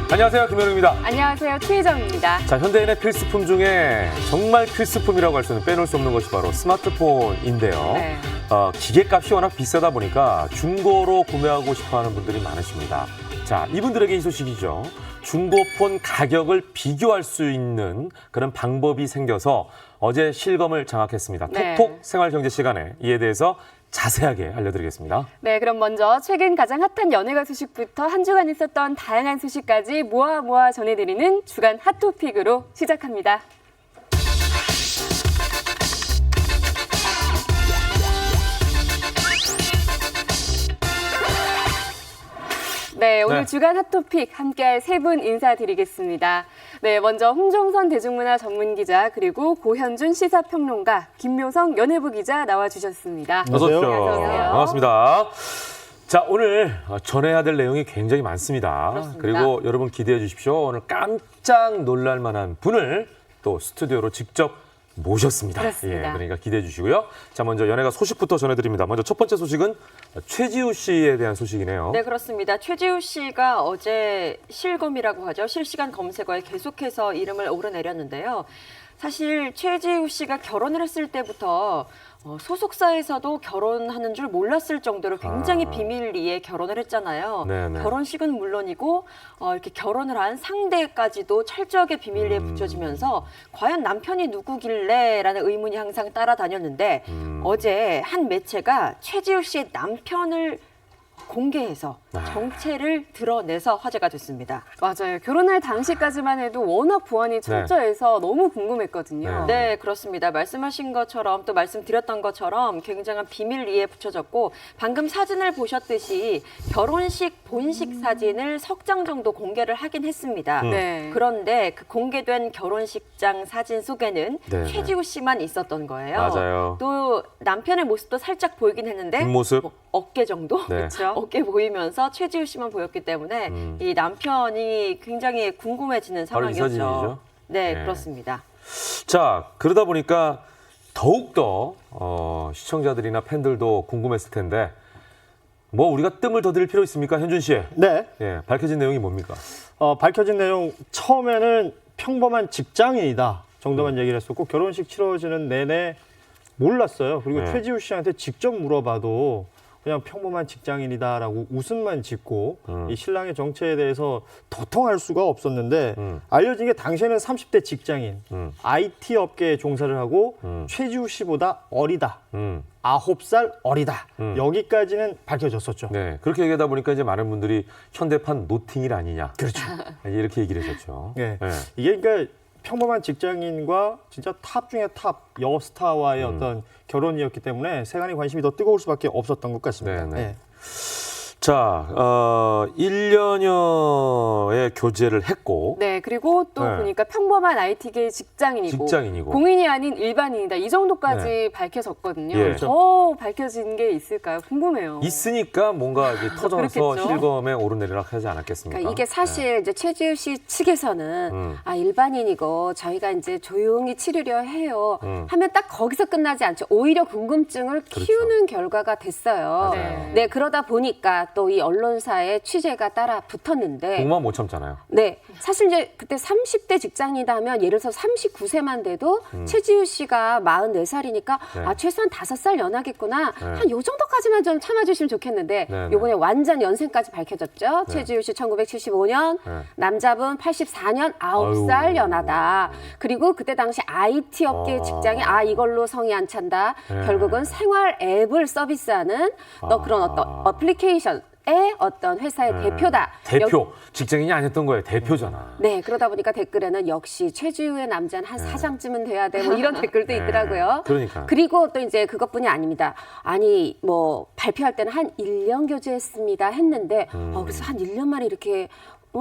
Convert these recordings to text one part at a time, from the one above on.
안녕하세요, 김현우입니다. 안녕하세요, 최혜정입니다. 자, 현대인의 필수품 중에 정말 필수품이라고 할 수 있는 빼놓을 수 없는 것이 바로 스마트폰인데요. 네. 기계값이 워낙 비싸다 보니까 중고로 구매하고 싶어하는 분들이 많으십니다. 자, 이분들에게 이 소식이죠. 중고폰 가격을 비교할 수 있는 그런 방법이 생겨서 어제 실검을 장악했습니다. 네. 톡톡 생활경제 시간에 이에 대해서 자세하게 알려드리겠습니다. 네, 그럼 먼저 최근 가장 핫한 연예가 소식부터 한 주간 있었던 다양한 소식까지 모아 전해드리는 주간 핫토픽으로 시작합니다. 네, 오늘 네. 주간 핫토픽 함께할 세 분 인사드리겠습니다. 네, 먼저 홍종선 대중문화 전문기자 그리고 고현준 시사평론가, 김묘성 연예부 기자 나와주셨습니다. 어서 오십시오. 안녕하세요. 반갑습니다. 자, 오늘 전해야 될 내용이 굉장히 많습니다. 그렇습니다. 그리고 여러분 기대해 주십시오. 오늘 깜짝 놀랄 만한 분을 또 스튜디오로 직접 모셨습니다. 그렇습니다. 예, 그러니까 기대해 주시고요. 자, 먼저 연예가 소식부터 전해드립니다. 먼저 첫 번째 소식은 최지우 씨에 대한 소식이네요. 네, 그렇습니다. 최지우 씨가 어제 실검이라고 하죠. 실시간 검색어에 계속해서 이름을 오르내렸는데요. 사실 최지우 씨가 결혼을 했을 때부터 소속사에서도 결혼하는 줄 몰랐을 정도로 굉장히 비밀리에 결혼을 했잖아요. 네네. 결혼식은 물론이고 이렇게 결혼을 한 상대까지도 철저하게 비밀리에 붙여지면서 과연 남편이 누구길래라는 의문이 항상 따라다녔는데 어제 한 매체가 최지우 씨의 남편을 공개해서 정체를 드러내서 화제가 됐습니다. 맞아요. 결혼할 당시까지만 해도 워낙 보안이 철저해서 너무 궁금했거든요. 네, 그렇습니다. 말씀하신 것처럼 또 말씀드렸던 것처럼 굉장한 비밀리에 붙여졌고 방금 사진을 보셨듯이 결혼식 본식 사진을 석 장 정도 공개를 하긴 했습니다. 네. 그런데 그 공개된 결혼식장 사진 속에는 네, 최지우 씨만 있었던 거예요. 맞아요. 또 남편의 모습도 살짝 보이긴 했는데 뒷모습. 어깨 정도? 네. 그렇죠. 어깨 보이면서 최지우 씨만 보였기 때문에 이 남편이 굉장히 궁금해지는 바로 이 상황이었죠. 사진이죠? 네, 네. 그렇습니다. 자, 그러다 보니까 더욱더 시청자들이나 팬들도 궁금했을 텐데 뭐 우리가 뜸을 더 들일 필요 있습니까? 현준 씨. 네, 예, 밝혀진 내용이 뭡니까? 밝혀진 내용 처음에는 평범한 직장인이다 정도만 얘기를 했었고 결혼식 치러지는 내내 몰랐어요. 그리고 네. 최지우 씨한테 직접 물어봐도 그냥 평범한 직장인이다라고 웃음만 짓고 이 신랑의 정체에 대해서 도통할 수가 없었는데 알려진 게 당시에는 30대 직장인, IT 업계에 종사를 하고 최지우 씨보다 어리다. 9살 어리다. 여기까지는 밝혀졌었죠. 네, 그렇게 얘기하다 보니까 이제 많은 분들이 현대판 노팅일 아니냐. 그렇죠. 이렇게 얘기를 했었죠. 네. 네. 이게 그러니까 평범한 직장인과 진짜 탑 중에 탑 여스타와의 어떤 결혼이었기 때문에 세간의 관심이 더 뜨거울 수밖에 없었던 것 같습니다. 네네. 네. 자, 1년여의 교제를 했고 네, 그리고 또 네. 보니까 평범한 IT계 직장인이고 공인이 아닌 일반인이다. 이 정도까지 밝혀졌거든요. 예. 더 밝혀진 게 있을까요? 궁금해요. 있으니까 뭔가 이제 터져서 그렇겠죠. 실검에 오르내리락 하지 않았겠습니까? 그러니까 이게 사실 이제 최지우 씨 측에서는 일반인이고 저희가 이제 조용히 치르려 해요 하면 딱 거기서 끝나지 않죠. 오히려 궁금증을 키우는 결과가 됐어요. 맞아요. 네, 그러다 보니까 또 이 언론사의 취재가 따라 붙었는데 궁금한 못 참잖아요. 네, 사실 이제 그때 30대 직장이다 하면 예를 들어서 39세만 돼도 최지우 씨가 44살이니까 네. 아 최소한 5살 연하겠구나. 네. 한 요 정도까지만 좀 참아주시면 좋겠는데 네, 네. 요번에 완전 연생까지 밝혀졌죠. 최지우 씨 1975년, 네. 남자분 84년 9살 아유. 연하다. 그리고 그때 당시 IT 업계 직장이 이걸로 성이 안 찬다. 네. 결국은 생활 앱을 서비스하는 그런 어떤 어플리케이션 어떤 회사의 대표다. 대표. 직장인이 아니었던 거예요. 대표잖아. 네, 그러다 보니까 댓글에는 역시 최지우의 남자는 한 사장쯤은 돼야 돼. 뭐 이런 댓글도 있더라고요. 그러니까. 그리고 또 이제 그것뿐이 아닙니다. 아니, 뭐 발표할 때는 한 1년 교제했습니다 했는데 그래서 한 1년 만에 이렇게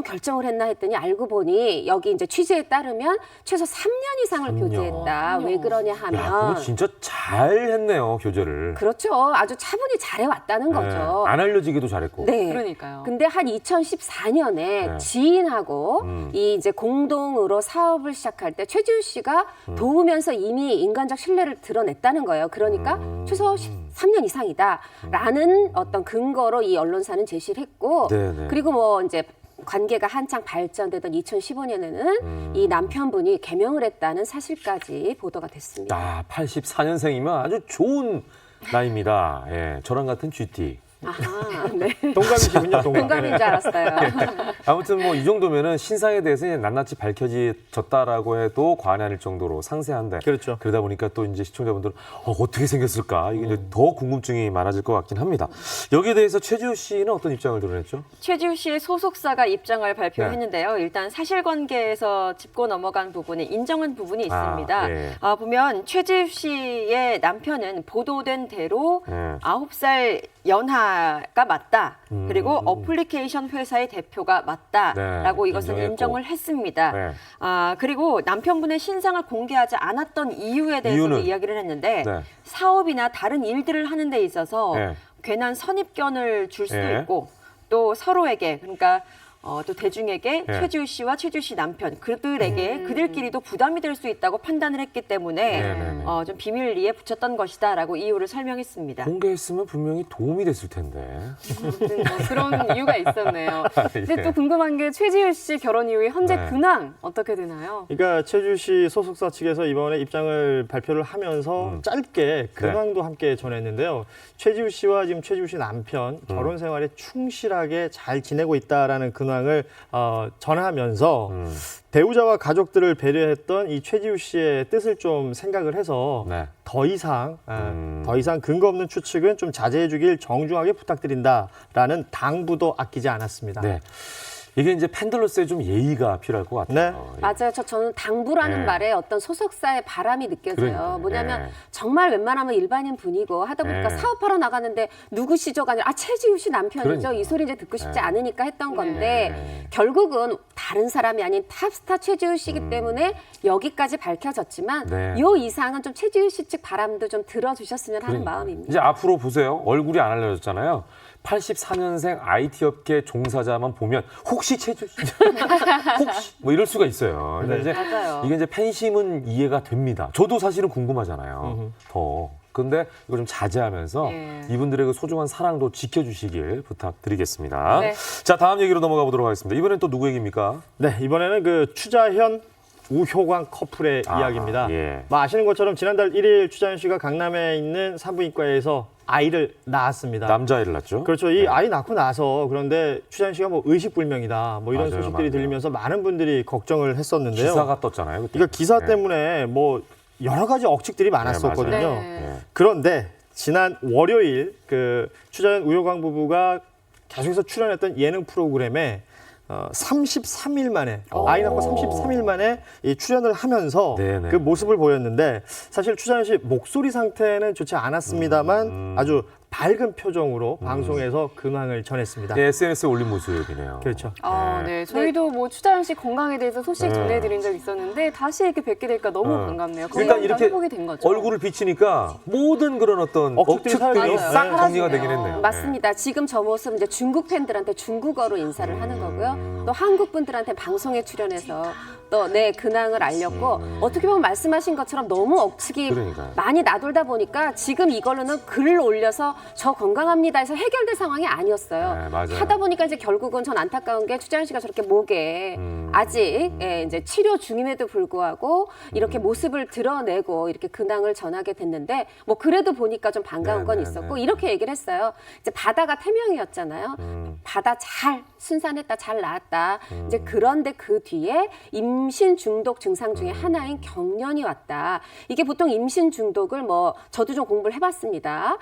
결정을 했나 했더니 알고 보니 여기 이제 취재에 따르면 최소 3년 이상을 3년. 교제했다. 왜 그러냐 야, 그거 하면 진짜 잘 했네요, 교제를. 그렇죠. 아주 차분히 잘해왔다는 거죠. 안 알려지기도 잘했고. 네. 그러니까요. 근데 한 2014년에 네. 지인하고 이 이제 공동으로 사업을 시작할 때 최지우 씨가 도우면서 이미 인간적 신뢰를 드러냈다는 거예요. 그러니까 최소 3년 이상이다라는 어떤 근거로 이 언론사는 제시를 했고 네네. 그리고 뭐 이제 관계가 한창 발전되던 2015년에는 이 남편분이 개명을 했다는 사실까지 보도가 됐습니다. 아, 84년생이면 아주 좋은 나이입니다. 예, 저랑 같은 GT. 아하, 네. 동갑이시군요, 동갑. 동갑인 줄 알았어요. 아무튼 뭐 이 정도면은 신상에 대해서 이제 낱낱이 밝혀졌다라고 해도 과언이 아닐 정도로 상세한데. 그렇죠. 그러다 보니까 또 이제 시청자분들은 어떻게 생겼을까 이게 이제 더 궁금증이 많아질 것 같긴 합니다. 여기에 대해서 최지우 씨는 어떤 입장을 드러냈죠? 최지우 씨의 소속사가 입장을 발표했는데요. 일단 사실관계에서 짚고 넘어간 부분에 인정한 부분이 있습니다. 예. 보면 최지우 씨의 남편은 보도된 대로 예. 9살 연하가 맞다. 그리고 어플리케이션 회사의 대표가 맞다라고 네, 이것은 인정했고. 인정을 했습니다. 네. 그리고 남편분의 신상을 공개하지 않았던 이유에 대해서도 이유는? 이야기를 했는데 네. 사업이나 다른 일들을 하는 데 있어서 네. 괜한 선입견을 줄 수도 네. 있고 또 서로에게 그러니까 또 대중에게 네. 최지우 씨와 최지우 씨 남편 그들에게 그들끼리도 부담이 될 수 있다고 판단을 했기 때문에 네. 좀 비밀리에 붙였던 것이다라고 이유를 설명했습니다. 공개했으면 분명히 도움이 됐을 텐데. 아무튼 뭐 그런 이유가 있었네요. 근데 예. 또 궁금한 게 최지우 씨 결혼 이후에 현재 네. 근황 어떻게 되나요? 그러니까 최지우 씨 소속사 측에서 이번에 입장을 발표를 하면서 짧게 근황도 함께 전했는데요. 최지우 씨와 지금 최지우 씨 남편 결혼 생활에 충실하게 잘 지내고 있다라는 근황을 전하면서 배우자와 가족들을 배려했던 이 최지우 씨의 뜻을 좀 생각을 해서 네. 더 이상 근거 없는 추측은 좀 자제해 주길 정중하게 부탁드린다라는 당부도 아끼지 않았습니다. 네. 이게 이제 팬들로서의 좀 예의가 필요할 것 같아요. 예. 맞아요. 저는 당부라는 네. 말에 어떤 소속사의 바람이 느껴져요. 그러니까요. 뭐냐면 네. 정말 웬만하면 일반인 분이고 하다 보니까 네. 사업하러 나가는데 누구시죠가 아니라 최지우 씨 남편이죠. 그러니까. 이 소리 이제 듣고 싶지 네. 않으니까 했던 건데 네. 결국은 다른 사람이 아닌 탑스타 최지우 씨이기 때문에 여기까지 밝혀졌지만 네. 요 이상은 좀 최지우 씨 측 바람도 좀 들어주셨으면 하는 그러니까. 마음입니다. 이제 앞으로 보세요. 얼굴이 안 알려졌잖아요. 84년생 IT 업계 종사자만 보면 혹시 최주 혹시 뭐 이럴 수가 있어요. 근데 이제 맞아요. 이게 이제 팬심은 이해가 됩니다. 저도 사실은 궁금하잖아요. 더. 근데 이거 좀 자제하면서 예. 이분들의 그 소중한 사랑도 지켜주시길 부탁드리겠습니다. 네. 자, 다음 얘기로 넘어가 보도록 하겠습니다. 이번엔 또 누구 얘기입니까? 네, 이번에는 그 추자현 우효광 커플의 이야기입니다. 예. 뭐 아시는 것처럼 지난달 1일 추자현 씨가 강남에 있는 산부인과에서 아이를 낳았습니다. 남자애를 낳죠? 그렇죠. 이 아이 낳고 나서 그런데 추자현 씨가 뭐 의식불명이다. 뭐 이런 맞아요, 소식들이 맞아요. 들리면서 많은 분들이 걱정을 했었는데요. 기사가 떴잖아요. 그때. 이거 기사 네. 때문에 뭐 여러 가지 억측들이 많았었거든요. 맞아요. 네. 그런데 지난 월요일 그 추자현 우효광 부부가 계속해서 출연했던 예능 프로그램에 33일 만에 아이 낳고 33일 만에 이 출연을 하면서 네네. 그 모습을 보였는데 사실 추자현 씨 목소리 상태는 좋지 않았습니다만 아주 밝은 표정으로 방송에서 근황을 전했습니다. 네, SNS에 올린 모습이네요. 그렇죠. 네. 저희도 뭐 추자연 씨 건강에 대해서 소식 네. 전해드린 적 있었는데 다시 이렇게 뵙게 되니까 너무 네. 반갑네요. 일단 건강이 이렇게 회복이 된 거죠. 얼굴을 비치니까 모든 그런 어떤 억측들이 억측들이 사라져요. 싹 네. 정리가 되긴 사라지네요. 했네요. 맞습니다. 지금 저 모습 이제 중국 팬들한테 중국어로 인사를 하는 거고요. 또 한국 분들한테 방송에 출연해서 또 내 근황을 알렸고 어떻게 보면 말씀하신 것처럼 너무 억측이 그러니까요. 많이 나돌다 보니까 지금 이걸로는 글을 올려서 저 건강합니다 해서 해결될 상황이 아니었어요. 네, 맞아요. 하다 보니까 이제 결국은 전 안타까운 게 추자연 씨가 저렇게 목에 아직 이제 치료 중임에도 불구하고 이렇게 모습을 드러내고 이렇게 근황을 전하게 됐는데 뭐 그래도 보니까 좀 반가운 건 있었고 이렇게 얘기를 했어요. 이제 바다가 태명이었잖아요. 바다 잘 순산했다, 잘 나았다. 이제 그런데 그 뒤에 임신 중독 증상 중에 하나인 경련이 왔다. 이게 보통 임신 중독을 뭐 저도 좀 공부를 해봤습니다.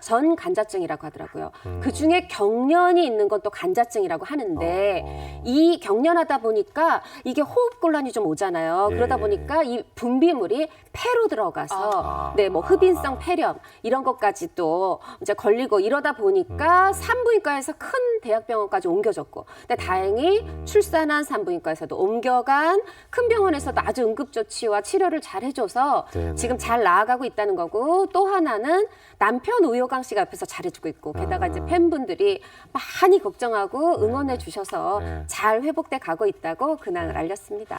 전간자증이라고 하더라고요. 그 중에 경련이 있는 건 또 간자증이라고 하는데 이 경련하다 보니까 이게 호흡곤란이 좀 오잖아요. 그러다 예. 보니까 이 분비물이 폐로 들어가서 네, 뭐 흡인성 폐렴 이런 것까지 또 이제 걸리고 이러다 보니까 산부인과에서 큰 대학병원까지 옮겨졌고, 근데 다행히 출산한 산부인과에서도 옮겨간 큰 병원에서도 아주 응급조치와 치료를 잘 해줘서 네네. 지금 잘 나아가고 있다는 거고, 또 하나는 남편 우효광 씨가 옆에서 잘해주고 있고, 게다가 이제 팬분들이 많이 걱정하고 응원해 주셔서 네. 잘 회복돼 가고 있다고 근황을 알렸습니다.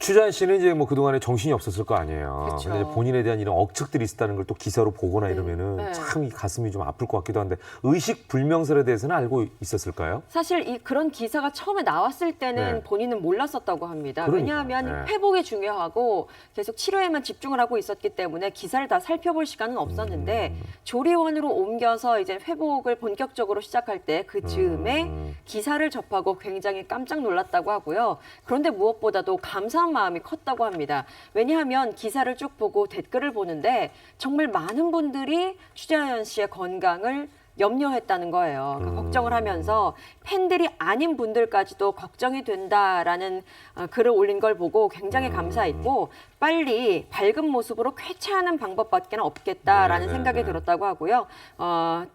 추자연 씨는 이제 뭐 그동안에 정신이 없었을 거 아니에요. 그쵸. 근데 이제 본인에 대한 이런 억측들이 있었다는 걸 또 기사로 보거나 이러면은 네. 참 이 가슴이 좀 아플 것 같기도 한데 의식 불명설에 대해서는 알고 있었을까요? 사실 그런 기사가 처음에 나왔을 때는 네. 본인은 몰랐었다고 합니다. 그러니까요. 왜냐하면 네. 회복이 중요하고 계속 치료에만 집중을 하고 있었기 때문에 기사를 다 살펴볼 시간은 없었는데 조리원으로 옮겨서 이제 회복을 본격적으로 시작할 때 그 즈음에 기사를 접하고 굉장히 깜짝 놀랐다고 하고요. 그런데 무엇보다도 감사한 마음이 컸다고 합니다. 왜냐하면 기사를 쭉 보고 댓글을 보는데 정말 많은 분들이 추자연 씨의 건강을 염려했다는 거예요. 그러니까 걱정을 하면서 팬들이 아닌 분들까지도 걱정이 된다라는 글을 올린 걸 보고 굉장히 감사했고 빨리 밝은 모습으로 쾌차하는 방법밖에 없겠다라는 생각이 들었다고 하고요.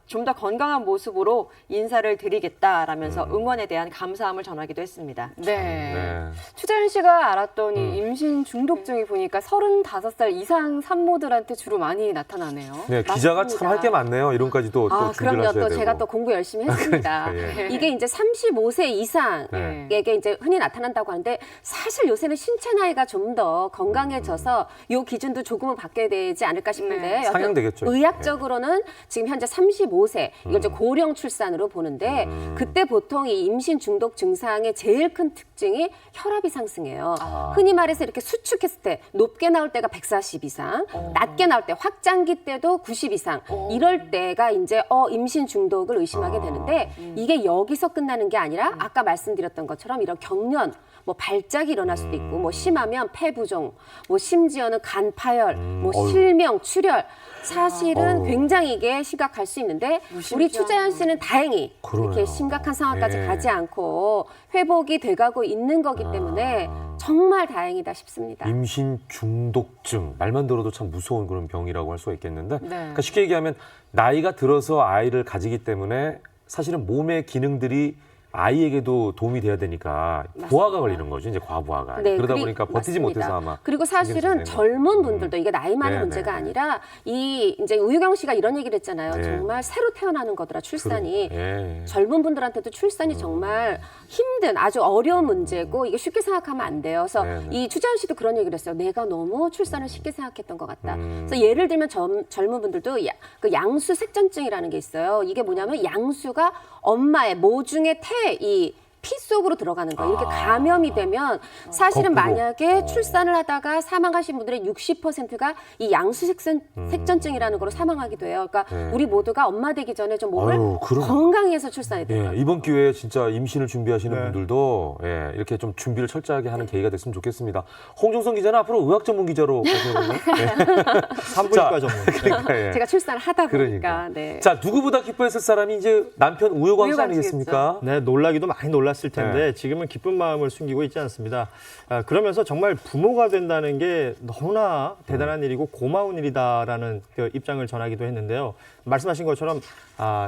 좀 더 건강한 모습으로 인사를 드리겠다라면서 응원에 대한 감사함을 전하기도 했습니다. 네. 네. 추자연 씨가 알았던 이 임신 중독증이 보니까 35살 이상 산모들한테 주로 많이 나타나네요. 네, 기자가 참 할 게 많네요. 이론까지도 또 아, 준비를 그럼요. 하셔야 또 되고. 제가 또 공부 열심히 했습니다. 예. 이게 이제 35세 이상에게 이제 흔히 나타난다고 하는데 사실 요새는 신체 나이가 좀 더 건강해져서 요 기준도 조금은 바뀌어야 되지 않을까 싶은데 네. 여튼 상향되겠죠. 의학적으로는 지금 현재 35세 이걸 이제 고령 출산으로 보는데 그때 보통 이 임신 중독 증상의 제일 큰 특징이 혈압이 상승해요. 흔히 말해서 이렇게 수축했을 때 높게 나올 때가 140 이상, 낮게 나올 때 확장기 때도 90 이상 이럴 때가 이제 임신 중독을 의심하게 되는데 이게 여기서 끝나는 게 아니라 아까 말씀드렸던 것처럼 이런 경련, 뭐 발작이 일어날 수도 있고 뭐 심하면 폐부종, 뭐 심지어는 간 파열, 뭐 실명, 출혈 사실은 굉장히 이게 심각할 수 있는데 우리 추자연 씨는 다행히 그러네요. 이렇게 심각한 상황까지 예. 가지 않고 회복이 돼가고 있는 거기 때문에 정말 다행이다 싶습니다. 임신 중독증 말만 들어도 참 무서운 그런 병이라고 할 수가 있겠는데 네. 그러니까 쉽게 얘기하면 나이가 들어서 아이를 가지기 때문에 사실은 몸의 기능들이 아이에게도 도움이 돼야 되니까 부하가 걸리는 거죠. 이제 과부하가. 그러다 보니까 버티지 맞습니다. 못해서 아마 그리고 사실은 생기는 젊은 분들도 이게 나이만의 네, 문제가 네. 아니라 이 이제 우유경 씨가 이런 얘기를 했잖아요. 네. 정말 새로 태어나는 거더라 출산이. 예. 젊은 분들한테도 출산이 정말 힘든 아주 어려운 문제고 이게 쉽게 생각하면 안 돼요. 그래서 네, 네. 이 추자연 씨도 그런 얘기를 했어요. 내가 너무 출산을 쉽게 생각했던 것 같다. 그래서 예를 들면 젊은 분들도 그 양수 색전증이라는 게 있어요. 이게 뭐냐면 양수가 엄마의 모중의 이 피 속으로 들어가는 거예요. 이렇게 감염이 되면 사실은 거꾸로. 만약에 출산을 하다가 사망하신 분들의 60%가 이 양수색전증이라는 거로 사망하기도 해요. 그러니까 네. 우리 모두가 엄마 되기 전에 좀 몸을 아유, 그럼. 건강해서 출산해야 돼요. 예, 이번 기회에 진짜 임신을 준비하시는 네. 분들도 예, 이렇게 좀 준비를 철저하게 하는 계기가 됐으면 좋겠습니다. 홍종성 기자는 앞으로 의학 전문 기자로 가시는군요. 산부인과 전문. 그러니까, 예. 제가 출산을 하다 보니까. 그러니까. 네. 자, 누구보다 기뻐했을 사람이 이제 남편 우효광 씨 우효광 아니겠습니까? 네, 놀라기도 많이 놀랐을 텐데 네. 지금은 기쁜 마음을 숨기고 있지 않습니다. 그러면서 정말 부모가 된다는 게 너무나 대단한 일이고 고마운 일이다라는 그 입장을 전하기도 했는데요. 말씀하신 것처럼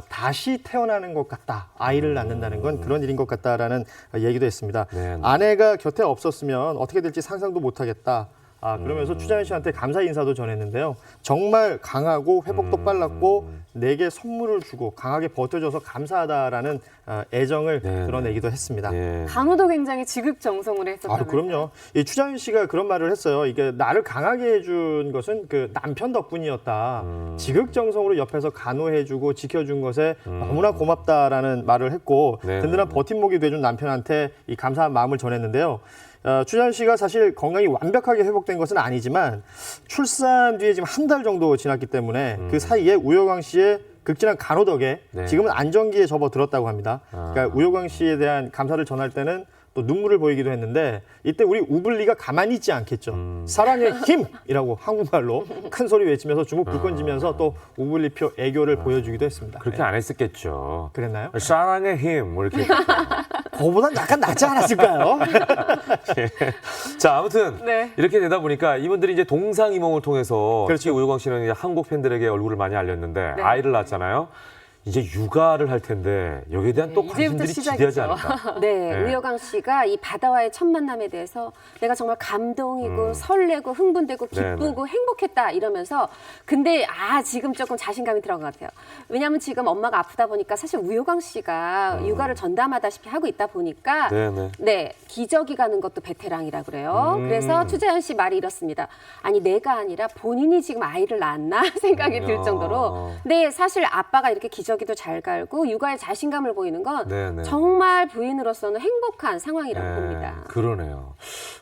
다시 태어나는 것 같다. 아이를 낳는다는 건 그런 일인 것 같다라는 얘기도 했습니다. 네. 아내가 곁에 없었으면 어떻게 될지 상상도 못하겠다. 그러면서 추자연 씨한테 감사 인사도 전했는데요. 정말 강하고 회복도 빨랐고 내게 선물을 주고 강하게 버텨줘서 감사하다라는 애정을 네, 드러내기도 했습니다. 예. 간호도 굉장히 지극정성으로 했었다면서요. 그럼요. 이 추자연 씨가 그런 말을 했어요. 이게 나를 강하게 해준 것은 그 남편 덕분이었다. 지극정성으로 옆에서 간호해주고 지켜준 것에 너무나 고맙다라는 말을 했고 네, 든든한 네. 버팀목이 돼준 남편한테 이 감사한 마음을 전했는데요. 추자연 씨가 사실 건강이 완벽하게 회복된 것은 아니지만 출산 뒤에 지금 한 달 정도 지났기 때문에 그 사이에 우효광 씨의 극진한 간호 덕에 네. 지금은 안정기에 접어들었다고 합니다. 그러니까 우효광 씨에 대한 감사를 전할 때는 또 눈물을 보이기도 했는데 이때 우리 우블리가 가만히 있지 않겠죠. 사랑의 힘이라고 한국말로 큰 소리 외치면서 주먹 불 던지면서 또 우블리표 애교를 보여주기도 했습니다. 그렇게 네. 안 했었겠죠. 그랬나요? 사랑의 힘, 뭐 이렇게. 그거보단 약간 낫지 않았을까요? 자, 아무튼 네. 이렇게 되다 보니까 이분들이 이제 동상이몽을 통해서 그렇죠. 우효광 씨는 이제 한국 팬들에게 얼굴을 많이 알렸는데 네. 아이를 낳았잖아요. 이제 육아를 할 텐데 여기에 대한 또 이제부터 관심들이 시작이죠. 지대하지 않을까. 네, 네. 우여강 씨가 이 바다와의 첫 만남에 대해서 내가 정말 감동이고 설레고 흥분되고 기쁘고 행복했다 이러면서 근데 지금 조금 자신감이 들어간 것 같아요. 왜냐하면 지금 엄마가 아프다 보니까 사실 우여강 씨가 육아를 전담하다시피 하고 있다 보니까 네, 기저귀 가는 것도 베테랑이라 그래요. 그래서 추재현 씨 말이 이렇습니다. 아니 내가 아니라 본인이 지금 아이를 낳았나 생각이 들 정도로 근데 사실 아빠가 이렇게 기저귀도 잘 갈고 육아에 자신감을 보이는 건 네네. 정말 부인으로서는 행복한 상황이라고 봅니다. 그러네요.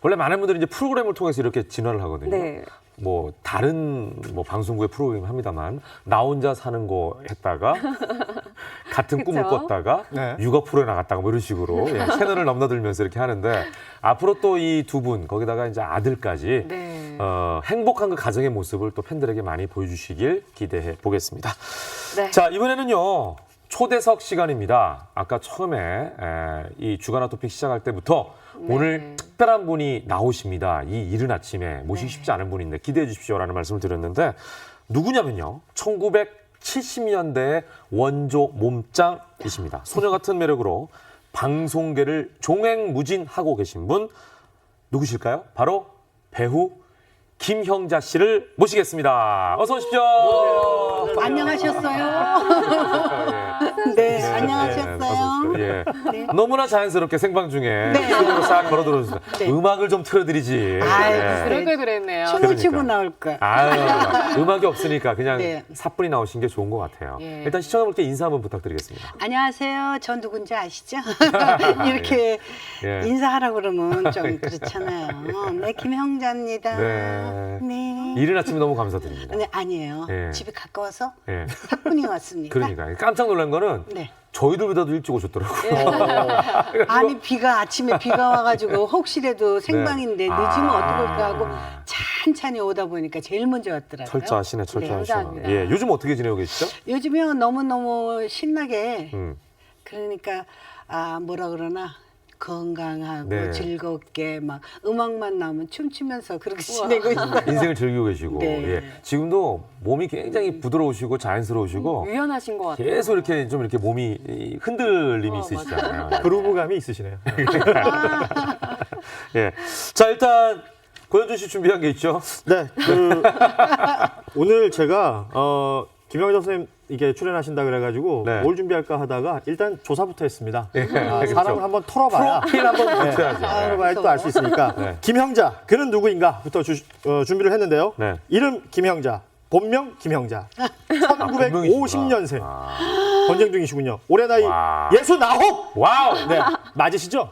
원래 많은 분들이 이제 프로그램을 통해서 이렇게 진화를 하거든요. 네. 뭐 다른 뭐 방송국의 프로그램 합니다만 나 혼자 사는 거 했다가 같은 꿈을 그쵸? 꿨다가 네. 육아 프로에 나갔다가 뭐 이런 식으로 채널을 넘나들면서 이렇게 하는데 앞으로 또 이 두 분 거기다가 이제 아들까지 네. 행복한 그 가정의 모습을 또 팬들에게 많이 보여주시길 기대해 보겠습니다. 네. 자 이번에는요 초대석 시간입니다. 아까 처음에 이 주간 아토픽 시작할 때부터 오늘 특별한 분이 나오십니다. 이 이른 아침에 모시기 쉽지 않은 분인데 기대해 주십시오라는 말씀을 드렸는데 누구냐면요 1970년대 원조 몸짱이십니다. 소녀 같은 매력으로 방송계를 종횡무진하고 계신 분 누구실까요? 바로 배우 김형자 씨를 모시겠습니다. 어서 오십시오. 안녕하셨어요? 네, 안녕하셨어요? 예. 너무나 자연스럽게 생방 중에 네. 스튜디오로 싹 걸어 들어오셨어요. 네. 음악을 좀 틀어드리지. 아유, 예. 그럴 걸 그랬네요. 춤을 그러니까. 추고 나올 걸. 아유, 음악이 없으니까 그냥 네. 사뿐히 나오신 게 좋은 것 같아요. 예. 일단 시청자분께 인사 한번 부탁드리겠습니다. 안녕하세요. 저 누군지 아시죠? 이렇게 예. 인사하라고 그러면 좀 그렇잖아요. 네, 김형자입니다. 네. 네. 이른 아침에 너무 감사드립니다. 네, 아니에요. 예. 집에 가까워서 예. 사뿐히 왔습니다. 그러니까 깜짝 놀란 거는 네. 저희들보다도 일찍 오셨더라고요. 아니 아침에 비가 와가지고 혹시라도 생방인데 늦으면 어떡할까 하고 찬찬히 오다 보니까 제일 먼저 왔더라고요. 철저하시네, 철저하시네. 감사합니다. 예, 요즘 어떻게 지내고 계시죠? 요즘에 너무너무 신나게 음. 그러니까 뭐라 그러나 건강하고 네. 즐겁게 막 음악만 나오면 춤추면서 그렇게 지내고 있어요. 인생을 즐기고 계시고 네. 예. 지금도 몸이 굉장히 부드러우시고 자연스러우시고 유연하신 것 같아요. 계속 이렇게 좀 이렇게 몸이 이 흔들림이 있으시잖아요. 그루브감이 있으시네요. 예. 자 일단 고현준 씨 준비한 게 있죠? 네, 오늘 제가 김영자 선생님 이게 출연하신다 그래가지고 네. 뭘 준비할까 하다가 일단 조사부터 했습니다. 그렇죠. 사람을 한번 털어봐야 프로필 한번 붙여야죠. 털어봐야 또 알 수 있으니까 네. 김형자 그는 누구인가부터 준비를 했는데요. 네. 이름 김형자, 본명 김형자, 1950년생 전쟁 중이시군요. 올해 나이 와. 69. 와우. 네, 맞으시죠?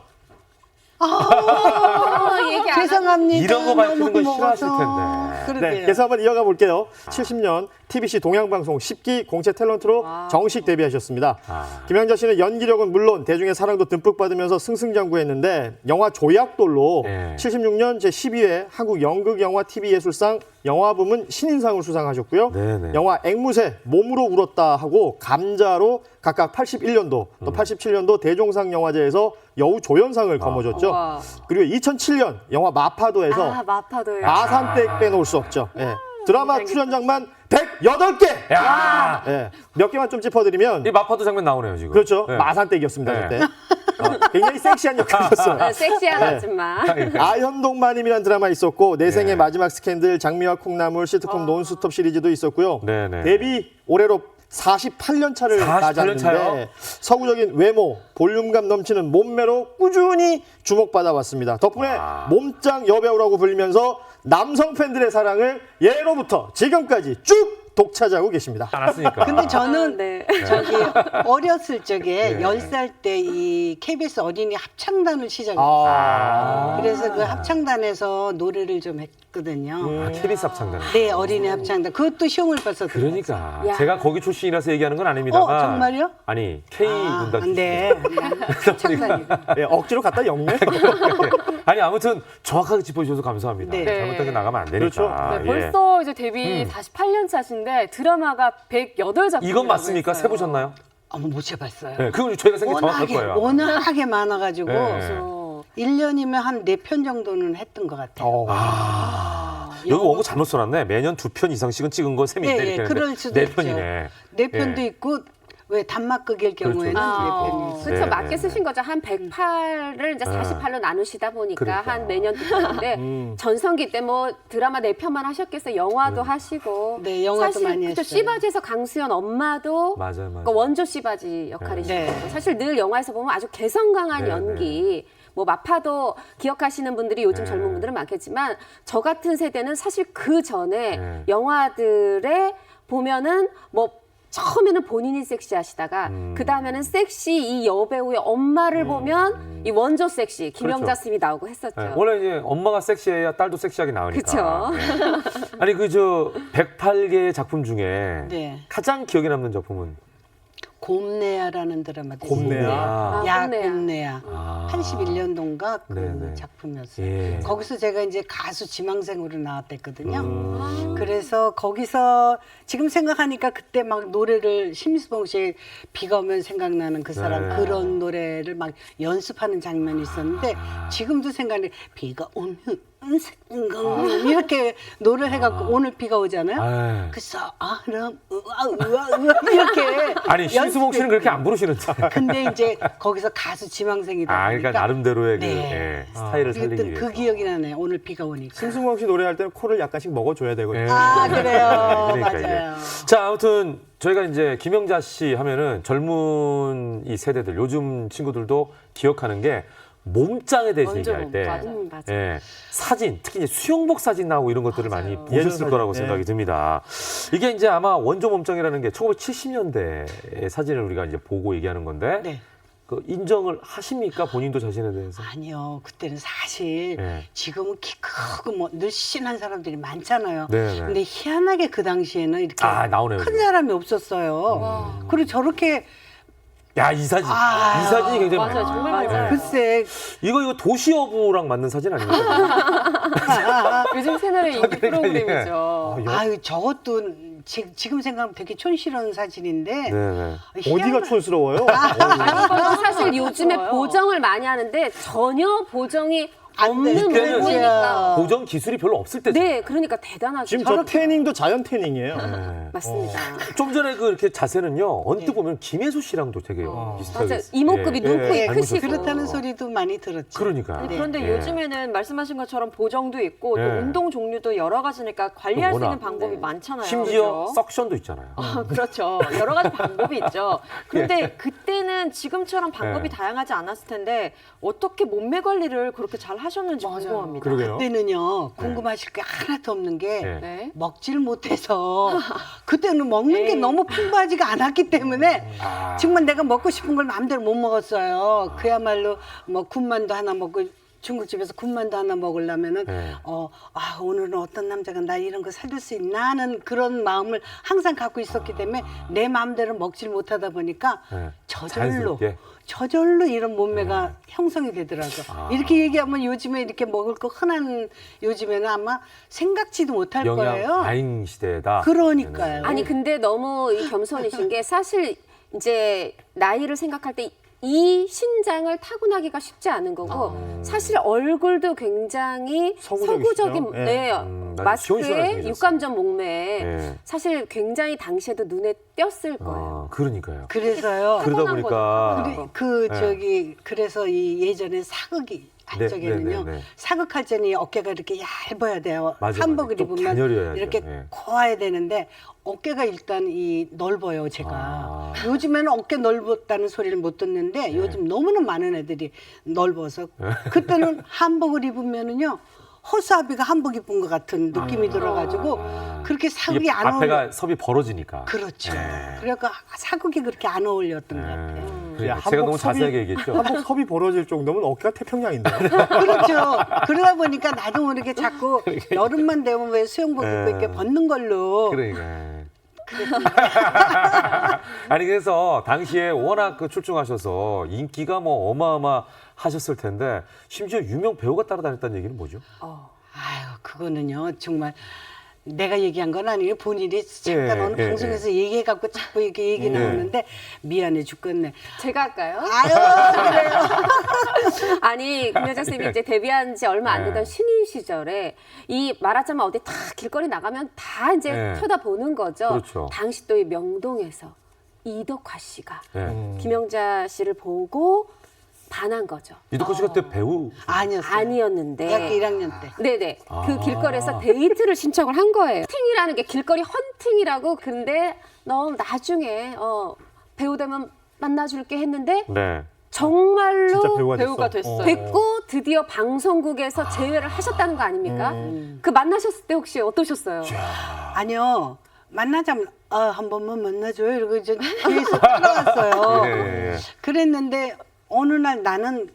얘기 안 죄송합니다. 이런 거 밝히는 거 너무 싫어하실 먹어서. 텐데. 그러게요. 네, 그래서 한번 이어가 볼게요. 70년 TBC 동양방송 10기 공채 탤런트로 정식 데뷔하셨습니다. 김형자 씨는 연기력은 물론 대중의 사랑도 듬뿍 받으면서 승승장구했는데 영화 조약돌로 네. 76년 제12회 한국 연극영화 TV예술상 영화부문 신인상을 수상하셨고요. 네네. 영화 앵무새 몸으로 울었다 하고 감자로 각각 81년도 또 87년도 대종상 영화제에서 여우 조연상을 거머쥐었죠. 와. 그리고 2007년 영화 마파도에서 마파도요. 마산댁 빼놓을 수 없죠. 예. 드라마 출연장만 108개! 야. 예. 몇 개만 좀 짚어드리면 이 마파도 장면 나오네요 지금. 그렇죠. 네. 마산댁이었습니다. 네. 그때. 굉장히 섹시한 역할이었어요. 섹시한 네. 아줌마. 아현동마님이라는 드라마 있었고 내 생의 네. 마지막 스캔들, 장미와 콩나물, 시트콤 논스톱 시리즈도 있었고요. 네네. 데뷔 올해로 48년 차를 48년 차요? 맞았는데 서구적인 외모, 볼륨감 넘치는 몸매로 꾸준히 주목받아 왔습니다. 덕분에 몸짱 여배우라고 불리면서 남성 팬들의 사랑을 예로부터 지금까지 쭉 독차지하고 계십니다. 않았으니까. 근데 저는 네. 저기 어렸을 적에 네. 10살 때 이 KBS 어린이 합창단을 시작했어요. 그래서 그 합창단에서 노래를 좀 했거든요. KBS 합창단. 네, 어린이 합창단. 그것도 시험을 봐서 들어갔어요. 그러니까 야. 제가 거기 출신이라서 얘기하는 건 아닙니다만. 정말요? 아니 K 문단 출신. 네. 네, 억지로 갖다 엮네. 아니 아무튼 정확하게 짚어주셔서 감사합니다. 네. 잘못된 게 나가면 안 되니까. 그렇죠. 네, 예. 벌써 이제 데뷔 48년 차신데 드라마가 108작품. 이건 맞습니까? 세보셨나요? 못 해봤어요. 네, 그건 저희가 생각 정확할 거예요. 워낙에 많아가지고 네. 1년이면 한 4편 정도는 했던 것 같아요. 여기 원고 잘못 써놨네. 매년 2편 이상씩은 찍은 거 셈이 예, 있다 예, 이렇게 그럴 했는데 수도 4편이네. 네 편도 예. 있고 왜 단막극일 경우에는 그렇죠. 네. 그렇죠. 네, 맞게 네, 쓰신 거죠. 한 108을 이제 48로 나누시다 보니까 그러니까. 한 매년 듣는데 전성기 때 뭐 드라마 4편만 하셨겠어요. 영화도 하시고. 네, 영화도 사실 많이 그쵸, 했어요. 씨바지에서 강수연 엄마도 맞아요. 그러니까 원조 씨바지 역할이시고 네. 사실 늘 영화에서 보면 아주 개성 강한 네, 연기. 뭐 마파도 기억하시는 분들이 요즘 네. 젊은 분들은 많겠지만 저 같은 세대는 사실 그 전에 네. 영화들에 보면은 뭐 처음에는 본인이 섹시하시다가 그 다음에는 섹시 이 여배우의 엄마를 보면 이 원조 섹시 김영자 그렇죠. 스님이 나오고 했었죠. 네, 원래 이제 엄마가 섹시해야 딸도 섹시하게 나오니까. 그쵸. 네. 아니 그 저 108개의 작품 중에 네. 가장 기억에 남는 작품은 곰내야라는 드라마도 곰내야. 있어요. 아, 야 곰내야. 곰내야. 아. 81년도인가 그 네네. 작품이었어요. 예. 거기서 제가 이제 가수 지망생으로 나왔댔거든요. 음. 그래서 거기서 지금 생각하니까 그때 막 노래를 심수봉 씨의 비가 오면 생각나는 그 사람 네. 그런 노래를 막 연습하는 장면이 있었는데 지금도 생각나는 비가 오면 생각 이렇게 노래를 해갖고 오늘 비가 오잖아요. 아유. 그 사람 우와 이렇게 아니 신수봉 씨는 연습했- 그렇게 안 부르시는데. 근데 이제 거기서 가수 지망생이다 아 보니까 그러니까 나름대로의 그 네. 예, 스타일을 살리기 그랬던 위해서. 그 기억이 나네. 오늘 비가 오니까. 심수봉 씨 노래할 때는 코를 약간씩 먹어줘야 되거든요. 예. 아 그래요. 그러니까 이게. 맞아요. 자, 아무튼 저희가 이제 김영자 씨 하면은 젊은 이 세대들 요즘 친구들도 기억하는 게 몸짱에 대해서 완전 얘기할 때 맞아요. 예, 사진, 특히 이제 수영복 사진 나오고 이런 것들을 많이 맞아요. 보셨을 예전 거라고 사진, 생각이 네. 듭니다. 이게 이제 아마 원조 몸짱이라는 게 1970년대의 사진을 우리가 이제 보고 얘기하는 건데 네. 그 인정을 하십니까? 본인도 자신에 대해서? 아니요. 그때는 사실 예. 지금은 키 크고 뭐 늘씬한 사람들이 많잖아요. 네, 네. 근데 희한하게 그 당시에는 이렇게 아, 나오네요, 큰 지금. 사람이 없었어요. 그리고 저렇게 야, 이 사진. 아, 이 사진이 굉장히 맞아요. 정말 많아요. 맞아요. 예. 글쎄 이거 도시여부랑 맞는 사진 아닙니까? 요즘 채널의 인기 그러니까 이게- 프로그램이죠. 아유 저것도 지금 생각하면 되게 촌스러운 사진인데 네, 네. 어디가 촌스러워요? 이거는 사실 요즘에 좋아요. 보정을 많이 하는데 전혀 보정이 안 없는 되는 얼굴이니까. 보정 기술이 별로 없을 때죠. 네, 그러니까 대단하죠. 지금 저 태닝도 자연 태닝이에요. 네. 맞습니다. 좀 전에 그 이렇게 자세는요. 언뜻 보면 김혜수 씨랑도 되게 비슷하게. 맞아요. 이목구비, 눈코입 크시고. 그렇다는 소리도 많이 들었죠. 그러니까. 네. 그런데 예. 요즘에는 말씀하신 것처럼 보정도 있고 또 예. 운동 종류도 여러 가지니까 관리할 수 워낙. 있는 방법이 많잖아요. 심지어 그죠? 석션도 있잖아요. 그렇죠. 여러 가지 방법이 있죠. 그런데 그때는 지금처럼 방법이 예. 다양하지 않았을 텐데 어떻게 몸매 관리를 그렇게 잘 하셨는지 궁금합니다. 그러게요. 그때는요 궁금하실 게 하나도 없는 게 네. 네. 먹질 못해서 그때는 먹는 게 너무 풍부하지가 않았기 때문에 정말 내가 먹고 싶은 걸 마음대로 못 먹었어요. 그야말로 뭐 군만두 하나 먹고 중국집에서 군만두 하나 먹으려면은 네. 오늘은 어떤 남자가 나 이런 거 사줄 수 있나 하는 그런 마음을 항상 갖고 있었기 때문에 내 마음대로 먹질 못하다 보니까 네. 저절로 자연스럽게. 저절로 이런 몸매가 형성이 되더라고요. 이렇게 얘기하면 요즘에 이렇게 먹을 거 흔한 요즘에는 아마 생각지도 못할 영양 거예요. 과잉 시대다. 그러니까요. 아니 근데 너무 이 겸손이신 게 사실 이제 나이를 생각할 때 이 신장을 타고나기가 쉽지 않은 거고 사실 얼굴도 굉장히 서구적이시죠? 서구적인 예. 네, 아주 시원시원하게 마스크에 생기셨어요. 육감전 목매에 예. 사실 굉장히 당시에도 눈에 띄었을 거예요. 그러니까요. 그래서요. 그러다 타고난 보니까 거죠. 그래서 이 예전에 사극이 할 네, 적에는요. 네, 네, 네. 사극할 때는 어깨가 이렇게 얇아야 돼요. 맞아, 한복을 맞아. 또 입으면 가녀려야죠. 이렇게 예. 고와야 되는데 어깨가 일단 이 넓어요, 제가. 아. 요즘에는 어깨 넓었다는 소리를 못 듣는데 요즘 너무나 많은 애들이 넓어서 그때는 한복을 입으면은요. 허수아비가 한복 입은 것 같은 느낌이 들어가지고 그렇게 사극이 이게 안 어울려. 앞에가 섭이 벌어지니까. 그렇죠. 네. 그러니까 사극이 그렇게 안 어울렸던 것 같아요. 그러니까 제가 너무 자세하게 얘기했죠. 한복 섭이 벌어질 정도면 어깨가 태평양인데요. 그렇죠. 그러다 보니까 나도 모르게 자꾸 여름만 되면 왜 수영복 입고 이렇게 벗는 걸로. 그러니까. 아니 그래서 당시에 워낙 그 출중하셔서 인기가 뭐 어마어마하셨을 텐데 심지어 유명 배우가 따라다녔다는 얘기는 뭐죠? 아유, 그거는요, 정말. 내가 얘기한 건 아니에요. 본인이 잠깐 예, 어느 예, 방송에서 얘기해갖고 자꾸 이렇게 얘기 나오는데 미안해 죽겠네. 제가 할까요? 아유, 그래요. 아니 김여자 쌤이 이제 데뷔한 지 얼마 안 되던 신인 시절에 이 말하자면 어디 다 길거리 나가면 다 이제 네. 쳐다보는 거죠. 그렇죠. 당시 또 이 명동에서 이덕화 씨가 네. 김영자 씨를 보고 반한 거죠. 이덕화 씨가 그때 배우. 아니었어요. 아니었는데. 대학교 1학년 때. 네네. 그 길거리에서 데이트를 신청을 한 거예요. 헌팅이라는 게 길거리 헌팅이라고. 근데 너 나중에 배우 되면 만나줄게 했는데 네. 정말로 진짜 배우가, 배우가 됐어. 됐어요. 됐고 드디어 방송국에서 제외를 하셨다는 거 아닙니까? 그 만나셨을 때 혹시 어떠셨어요? 아니요. 만나자면 한 번만 만나줘요. 이러고 이제 뒤에서 따라왔어요. 예. 그랬는데 어느 날 나는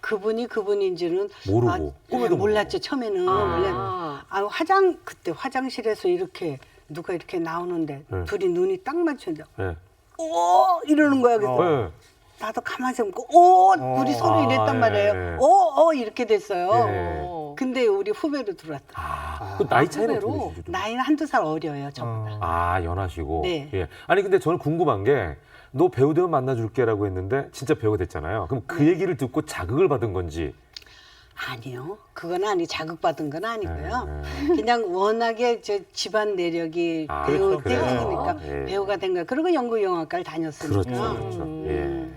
그분이 그분인지는 모르고, 꿈에도 몰랐죠. 처음에는 원래 그때 화장실에서 이렇게 누가 이렇게 나오는데 네. 둘이 눈이 딱 맞췄는데 네. 오 이러는 거야. 그래서 네. 나도 가만히 보고 오 둘이 서로 이랬단 예. 말이에요. 오 이렇게 됐어요. 예. 근데 우리 후배로 들어왔다. 그 나이 차이는 어떻게 후배로? 되시죠? 나이는 한두 살 어려요. 저보다. 아, 연하시고. 네. 예. 아니 근데 저는 궁금한 게 너 배우 되면 만나줄게라고 했는데 진짜 배우가 됐잖아요. 그럼 그 얘기를 듣고 자극을 받은 건지. 아니요. 그건 자극받은 건 아니고요. 네. 그냥 워낙에 저 집안 내력이 아, 배우 그렇죠. 때문이니까 예. 배우가 된 거예요. 그리고 연극영화과를 다녔으니까. 그렇죠. 그렇죠. 예.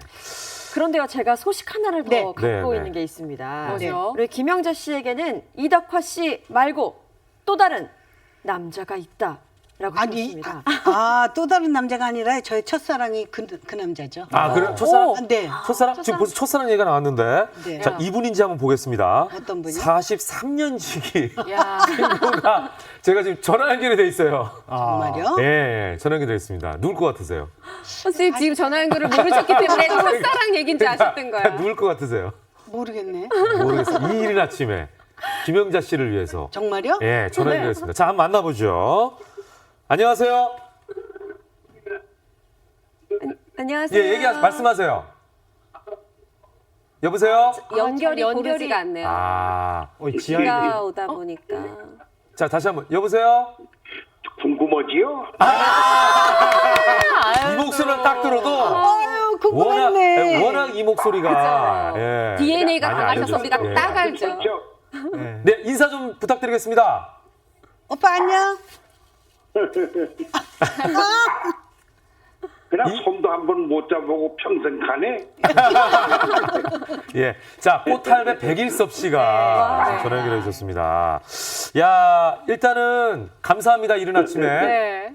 그런데요, 제가 소식 하나를 더 네. 갖고 네, 네. 있는 게 있습니다. 뭐죠? 우리 김영자 씨에게는 이덕화 씨 말고 또 다른 남자가 있다라고 들었습니다. 또 다른 남자가 아니라 저의 첫사랑이 그 남자죠. 아, 그래? 첫사랑? 네. 첫사랑? 지금 벌써 첫사랑 얘기가 나왔는데. 네. 자, 이분인지 한번 보겠습니다. 어떤 분이요? 43년 지기 야, 친구가 제가 지금 전화 연결이 돼 있어요. 정말요? 예, 전화 연결돼 있습니다. 누굴 것 같으세요? 선생님 지금 전화 연결을 모르셨기 때문에 첫사랑 얘기인지 아셨던 거야. 누굴 것 같으세요? 모르겠네. 모르겠어요. 이 이른 아침에 김영자 씨를 위해서. 정말요? 예, 전화 연결했습니다. 자, 한번 만나보죠. 안녕하세요. 안녕하세요. 예, 말씀하세요. 여보세요? 연결이 연결이- 고르지가 않네요. 아, 지하에 비가 오다 보니까. 자, 다시 한번. 여보세요? 궁금하지요? 이 목소리를 딱 들어도 아유, 궁금했네. 워낙 이 목소리가 예, DNA가 많이 강하셔서 알려졌어요. 우리가 예. 딱 알죠. 네, 인사 좀 부탁드리겠습니다. 오빠 안녕? 그냥 손도 한번 못 잡아보고 평생 가네? 예. 자, 꽃할배 백일섭 씨가 전화 연결해 주셨습니다. 야, 일단은 감사합니다. 이른 아침에. 네.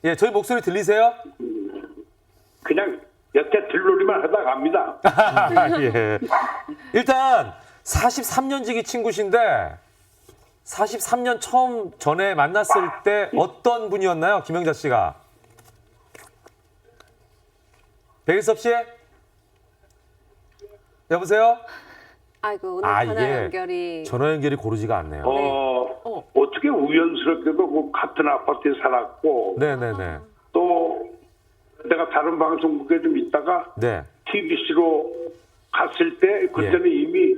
예, 저희 목소리 들리세요? 그냥 여태 들놀이만 하다 갑니다. 예. 일단 43년 지기 친구신데 43년 처음 전에 만났을 때 어떤 분이었나요? 김영자 씨가. 백일섭 씨? 여보세요? 아이고 오늘 아, 전화 이게 연결이. 전화 연결이 고르지가 않네요. 어떻게 우연스럽게도 그 같은 아파트에 살았고, 네네네. 또 내가 다른 방송국에 좀 있다가 네. TBC로 갔을 때 그때는 이미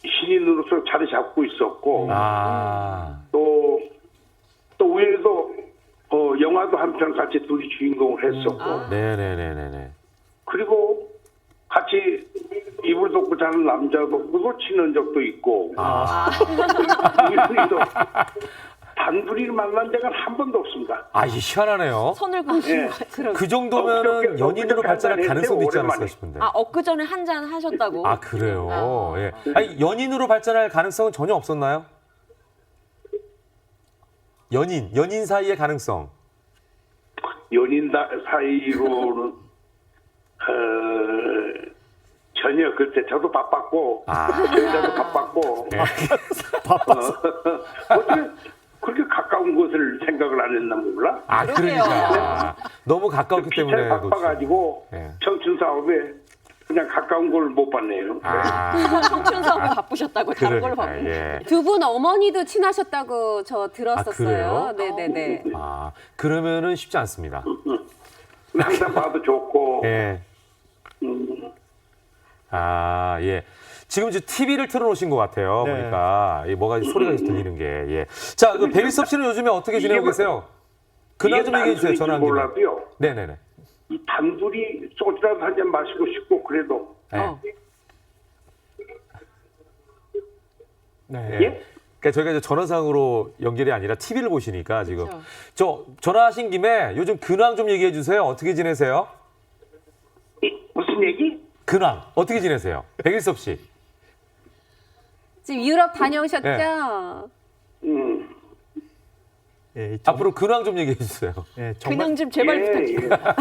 신인으로서 자리 잡고 있었고, 아. 또 우연히도 영화도 한 편 같이 둘이 주인공을 했었고, 네네네네네. 그리고 같이 이불 덮고 자는 남자도 친한 적도 있고, 우연히도 단둘이 만난 적은 한 번도 없습니다. 아, 이게 희한하네요. 선을 그으신 예. 것처럼. 그 정도면은 연인으로 발전할 가능성도 있지 않았을까 싶은데. 아, 엊그전에 한잔 하셨다고? 아, 그래요? 예. 아니, 연인으로 발전할 가능성은 전혀 없었나요? 연인 사이의 가능성. 연인 사이로는 전혀 그때 저도 바빴고 여자도 바빴고 어떻게 그렇게 가까운 것을 생각을 안 했나 몰라? 아, 그러니까. 너무 가까웠기 때문에. 피차 바빠가지고 예. 청춘 사업에 그냥 가까운 걸 못 봤네요. 아, 청춘 사업에 바쁘셨다고 다른 걸로 그러니까, 바쁘. 예. 두 분 어머니도 친하셨다고 저 그래요? 들었었어요. 네네네. 아, 그러면은 쉽지 않습니다. 항상 봐도 좋고 예. 아, 예. 지금 이제 TV를 틀어놓으신 것 같아요. 네. 보니까 뭐가 소리가 계속 들리는 게. 예. 자, 그 백일섭 씨는 요즘에 어떻게 지내고 계세요? 근황 좀 얘기해 주세요. 전화 한 김에. 몰라도요. 네네네. 이 단둘이 소주라도 한 잔 마시고 싶고 그래도 네. 네. 예? 그러니까 저희가 이제 전화상으로 연결이 아니라 TV를 보시니까 지금 그렇죠. 저 전화하신 김에 요즘 근황 좀 얘기해 주세요. 어떻게 지내세요? 무슨 얘기? 근황 어떻게 지내세요? 백일섭 씨. 지금 유럽 다녀오셨죠? 네. 예, 앞으로 근황 좀 얘기해 주세요. 예, 정말 그냥 좀 제발 부탁드립니다.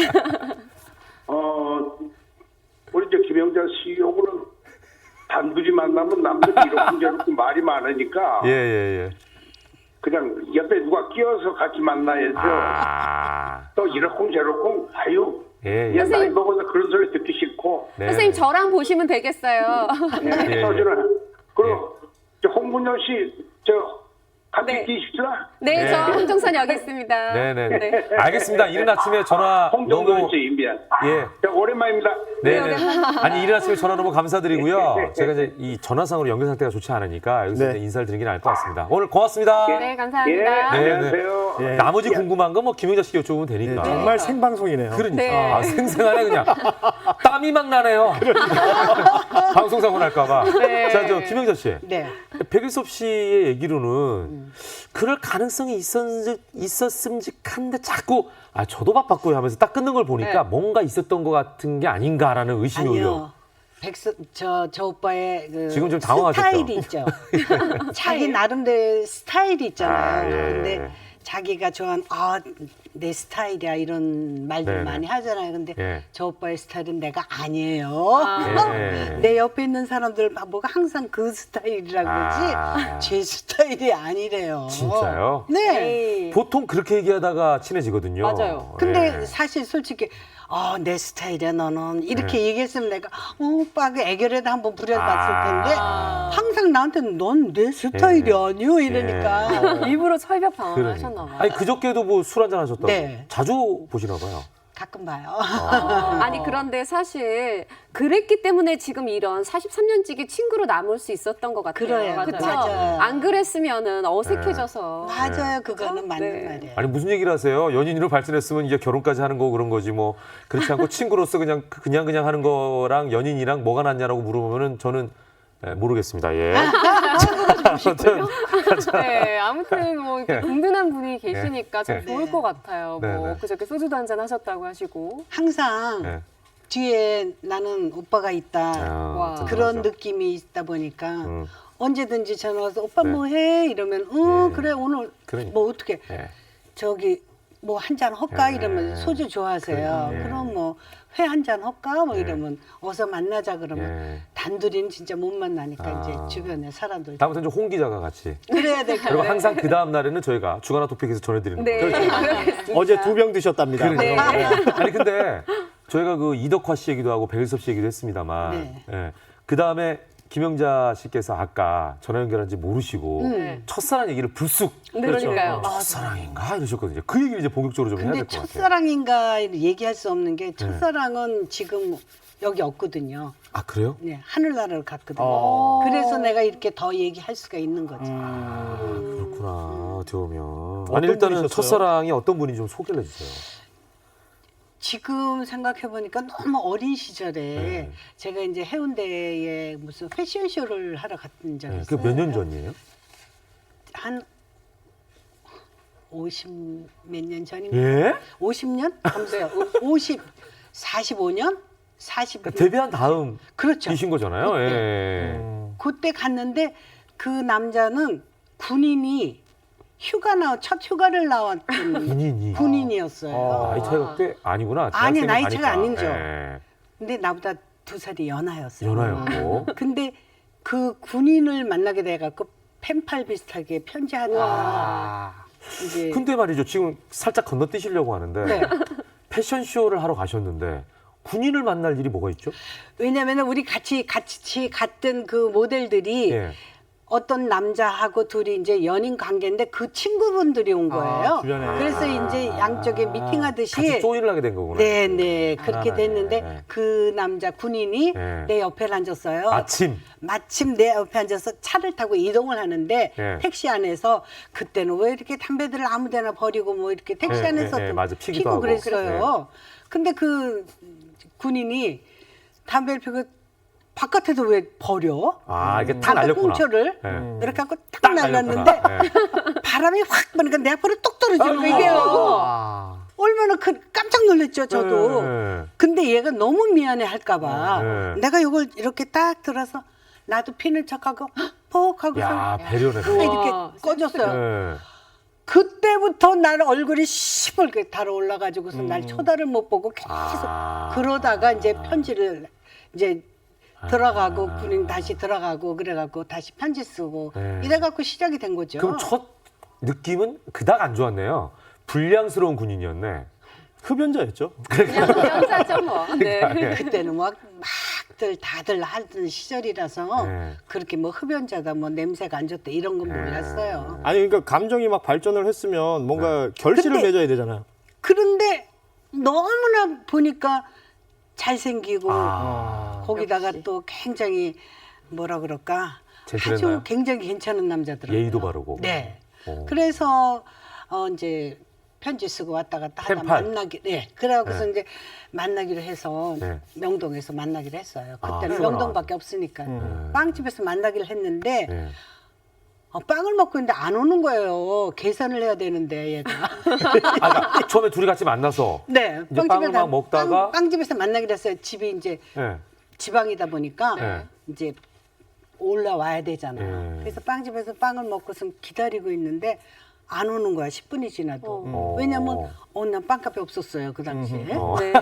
우리 저 김영자 씨 요거는 단둘이 만나면 남들이 이렇게 저렇게 말이 많으니까 예. 그냥 옆에 누가 끼어서 같이 만나야죠. 또 이렇고 저렇고 아유 예. 얘 나이 먹어서 그런 소리 듣기 싫고 네. 선생님 저랑 보시면 되겠어요. 예, 저는 그리고 저 홍문영 씨저 같이 네. 끼시더라. 네, 저 홍종선 여기 있습니다. 네네. 알겠습니다. 이른 아침에 전화 홍정돈 너무 씨 미안. 예. 저 오랜만입니다. 네네. 아니 이른 아침에 전화 너무 감사드리고요. 제가 이제 이 전화상으로 연결 상태가 좋지 않으니까 여기서 네. 이제 인사를 드리는 게 나을 것 같습니다. 오늘 고맙습니다. 네, 예, 감사합니다. 안녕하세요. 예. 나머지 궁금한 건 뭐 김영자 씨께 여쭤보면 되니까. 정말 생방송이네요. 그러니까 네. 아, 생생하네 그냥 땀이 막 나네요. 방송 사고 날까봐. 네. 자, 저 김영자 씨, 네. 백일섭 씨의 얘기로는 그럴 가능성이 있었음직한데 자꾸 저도 바빴고요 하면서 딱 끊는 걸 보니까 네. 뭔가 있었던 것 같은 게 아닌가라는 의심이 오려. 아니요. 저 오빠의 그 지금 좀 당황하셨죠? 스타일이 있죠. 자기 나름대로 스타일이 있잖아요. 아, 예. 근데 자기가 좋아하는 내 스타일이야 이런 말들 네네. 많이 하잖아요. 근데 예. 저 오빠의 스타일은 내가 아니에요. 예. 내 옆에 있는 사람들 뭐가 항상 그 스타일이라 그러지 제 스타일이 아니래요. 진짜요? 네. 보통 그렇게 얘기하다가 친해지거든요. 맞아요. 근데 예. 사실 솔직히 내 스타일이야 너는 이렇게 얘기했으면 내가 오빠 그 애교라도 한번 부려봤을 텐데 항상 나한테는 넌 내 스타일이 아니야 이러니까 일부러 철벽 방어를 그러니까. 하셨나 봐요. 아니 그저께도 뭐 술 한잔 하셨다고. 네. 자주 보시나 봐요. 가끔 봐요. 아니 그런데 사실 그랬기 때문에 지금 이런 43년지기 친구로 남을 수 있었던 것 같아요. 그래요. 그쵸? 맞아요. 안 그랬으면은 어색해져서. 맞아요, 그거는 맞는 네. 말이에요. 아니 무슨 얘기를 하세요? 연인으로 발전했으면 이제 결혼까지 하는 거 그런 거지 뭐 그렇지 않고 친구로서 그냥 하는 거랑 연인이랑 뭐가 낫냐라고 물어보면은 저는 모르겠습니다. 예. 아무튼 네, 아무튼 뭐 이렇게 든든한 분이 계시니까 참 예. 좋을 것 같아요. 네, 뭐 네. 그저께 소주도 한잔 하셨다고 하시고. 항상 네. 뒤에 나는 오빠가 있다 와. 그런 든든하죠. 느낌이 있다 보니까 음. 언제든지 전화 와서 오빠 네. 뭐 해? 이러면 예. 그래 오늘 그러니까. 뭐 어떻게 예. 저기 뭐 한 잔 할까 예. 이러면 소주 좋아하세요. 그래, 예. 그럼 뭐 회 한 잔 할까 뭐 예. 이러면 어서 만나자 그러면 예. 단둘이는 진짜 못 만나니까 아. 이제 주변에 사람들 다음부터는 좀 홍 기자가 같이. 그래야 될 그리고 거예요. 항상 그 다음 날에는 저희가 주간화 토픽에서 전해드리는 네, 거예요. 그렇겠습니다. 어제 2병 드셨답니다. 그러니까. 아니 근데 저희가 그 이덕화 씨 얘기도 하고 백일섭 씨 얘기도 했습니다만, 네. 예. 그 다음에 김영자 씨께서 아까 전화 연결한지 모르시고 첫사랑 얘기를 불쑥 그러니까요. 첫사랑인가 이러셨거든요. 그 얘기를 이제 본격적으로 좀 해야 근데 될 것 같아요. 첫사랑인가 얘기할 수 없는 게 첫사랑은 지금 여기 없거든요. 아 그래요? 네, 하늘나라를 갔거든요. 그래서 내가 이렇게 더 얘기할 수가 있는 거죠. 그렇구나. 어떻게 보면. 어떤 아니 일단은 분이셨어요? 첫사랑이 어떤 분이 좀 소개를 해주세요. 지금 생각해 보니까 너무 어린 시절에 네. 제가 이제 해운대에 무슨 패션쇼를 하러 갔던 적이 있어요. 그몇 년 전이에요? 한 50 몇 년 전인가? 예? 50년? 감사해요. 45년? 40. 그러니까 데뷔한 다음 그렇죠. 이신 거잖아요. 그때. 예. 그때 갔는데 그 남자는 군인이 첫 휴가를 나왔던 군인이었어요. 나이 차이가 꽤 아니구나. 아니, 대학생이 나이 가니까. 차이가 아니죠. 예. 근데 나보다 2살이 연하였어요. 연하였고. 근데 그 군인을 만나게 돼갖고 펜팔 비슷하게 편지하다가 이제 근데 말이죠. 지금 살짝 건너뛰시려고 하는데 네. 패션쇼를 하러 가셨는데 군인을 만날 일이 뭐가 있죠? 왜냐면은 우리 같이 갔던 그 모델들이 예. 어떤 남자하고 둘이 이제 연인 관계인데 그 친구분들이 온 거예요. 주변에. 그래서 이제 양쪽에 미팅하듯이 같이 조인을 하게 된 거구나. 네네 그렇게 됐는데 네. 그 남자 군인이 네. 내 옆에 앉았어요. 마침 내 옆에 앉아서 차를 타고 이동을 하는데 네. 택시 안에서 그때는 왜 이렇게 담배들을 아무데나 버리고 뭐 이렇게 택시 네, 안에서 네, 네, 또 맞아. 피기도 피고 하고. 그랬어요. 근데 그 군인이 담배를 피고 바깥에도 왜 버려? 아, 이게 딱 날렸구나. 담배꽁초를 네. 이렇게 하고 딱 딱 날렸는데 날렸구나. 네. 바람이 확 부니까 내 앞으로 똑 떨어지는 거 이게요. 아. 얼마나 깜짝 놀랐죠, 저도. 네. 근데 얘가 너무 미안해 할까봐 네. 내가 이걸 이렇게 딱 들어서 나도 피는 척하고 퍽 하고서 야, 배려네. 이렇게 우와. 꺼졌어요. 네. 그때부터 날 얼굴이 시뻘게 달아올라가지고서 날 쳐다를 못 보고 계속 그러다가 이제 편지를 이제 들어가고 군인 다시 들어가고 그래갖고 다시 편지 쓰고 네. 이래갖고 시작이 된 거죠. 그럼 첫 느낌은 그닥 안 좋았네요. 불량스러운 군인이었네. 흡연자였죠. 그냥 연사죠 뭐. 네. 그때는 막들 다들 하던 시절이라서 네. 그렇게 뭐 흡연자다 뭐 냄새가 안 좋다 이런 건 몰랐어요. 아니 그러니까 감정이 막 발전을 했으면 뭔가 결실을 근데- 맺어야 되잖아요. 그런데 너무나 보니까 잘생기고 아. 거기다가 역시. 또 굉장히 뭐라 그럴까 젠틀했나요? 아주 굉장히 괜찮은 남자더라고요. 예의도 바르고. 네. 오. 그래서 이제 편지 쓰고 왔다 갔다 하다 펜팔. 만나기. 네. 그래갖고서 네. 이제 만나기로 해서 네. 명동에서 만나기로 했어요. 아, 그때는 휴가 명동밖에 없으니까 네. 빵집에서 만나기로 했는데 네. 빵을 먹고 있는데 안 오는 거예요. 계산을 해야 되는데 얘가. 아, 그러니까 처음에 둘이 같이 만나서 네. 이제 빵을 막 먹다가 빵집에서 만나기로 했어요. 집이 이제 네. 지방이다 보니까 네. 이제 올라와야 되잖아요. 네. 그래서 빵집에서 빵을 먹고서 기다리고 있는데 안 오는 거야. 10분이 지나도. 어. 왜냐면 난 빵값이 없었어요. 그 당시에. 어. 네.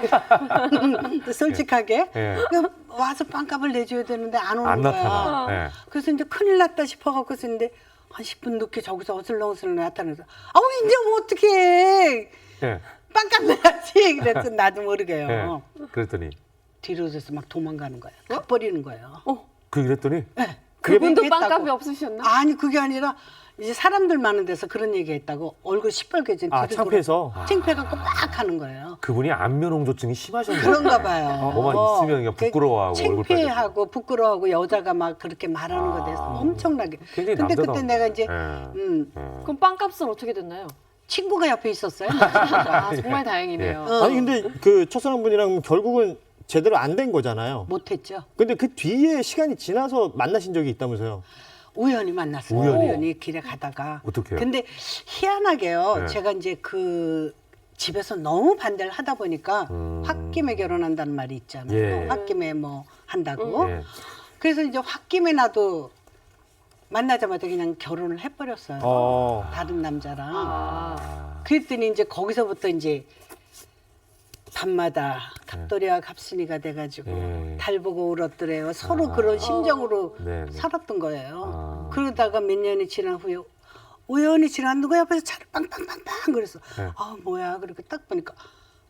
솔직하게. 네. 그 와서 빵값을 내줘야 되는데 안 오는 안 거야. 나타나. 네. 그래서 이제 큰일 났다 싶어갖고서 근데 한 10분 늦게 저기서 어슬렁어슬렁 나타나서 아우 이제 뭐 어떡해. 네. 빵값 내야지. 그래서 나도 모르게요. 네. 그랬더니 뒤로 서서 막 도망가는 거예요. 가버리는 거예요. 그랬더니 네. 그분도 얘기했다고. 빵값이 없으셨나? 아니 그게 아니라 이제 사람들 많은 데서 그런 얘기했다고 얼굴 시뻘개진 아, 뒤로 창피해서? 돌아- 창피해갖고 막 하는 거예요. 그분이 안면홍조증이 심하셨네요. 그런가 봐요. 뭐만 있으면 그냥 부끄러워하고 얼굴 창피해하고 부끄러워하고 여자가 막 그렇게 말하는 거에 대해서 엄청나게. 굉장히 근데 그때 남자다워. 내가 이제 네. 그럼 빵값은 어떻게 됐나요? 친구가 옆에 있었어요. 아, 정말 다행이네요. 아니 근데 그 첫사랑분이랑 결국은 제대로 안 된 거잖아요. 못했죠. 근데 그 뒤에 시간이 지나서 만나신 적이 있다면서요. 우연히 만났어요. 우연히? 우연히 길에 가다가. 어떡해요? 근데 희한하게요. 네. 제가 이제 그 집에서 너무 반대를 하다 보니까 홧김에 결혼한다는 말이 있잖아요. 예. 홧김에 뭐 한다고. 예. 그래서 이제 홧김에 나도 만나자마자 그냥 결혼을 해버렸어요. 다른 남자랑. 그랬더니 이제 거기서부터 이제 밤마다 갑돌이와 갑순이가 돼가지고 예. 달 보고 울었더래요. 서로 그런 심정으로 네, 네. 살았던 거예요. 아. 그러다가 몇 년이 지난 후에 우연히 지난 누구 옆에서 차를 빵빵빵빵 그래서 네. 아 뭐야 그렇게 딱 보니까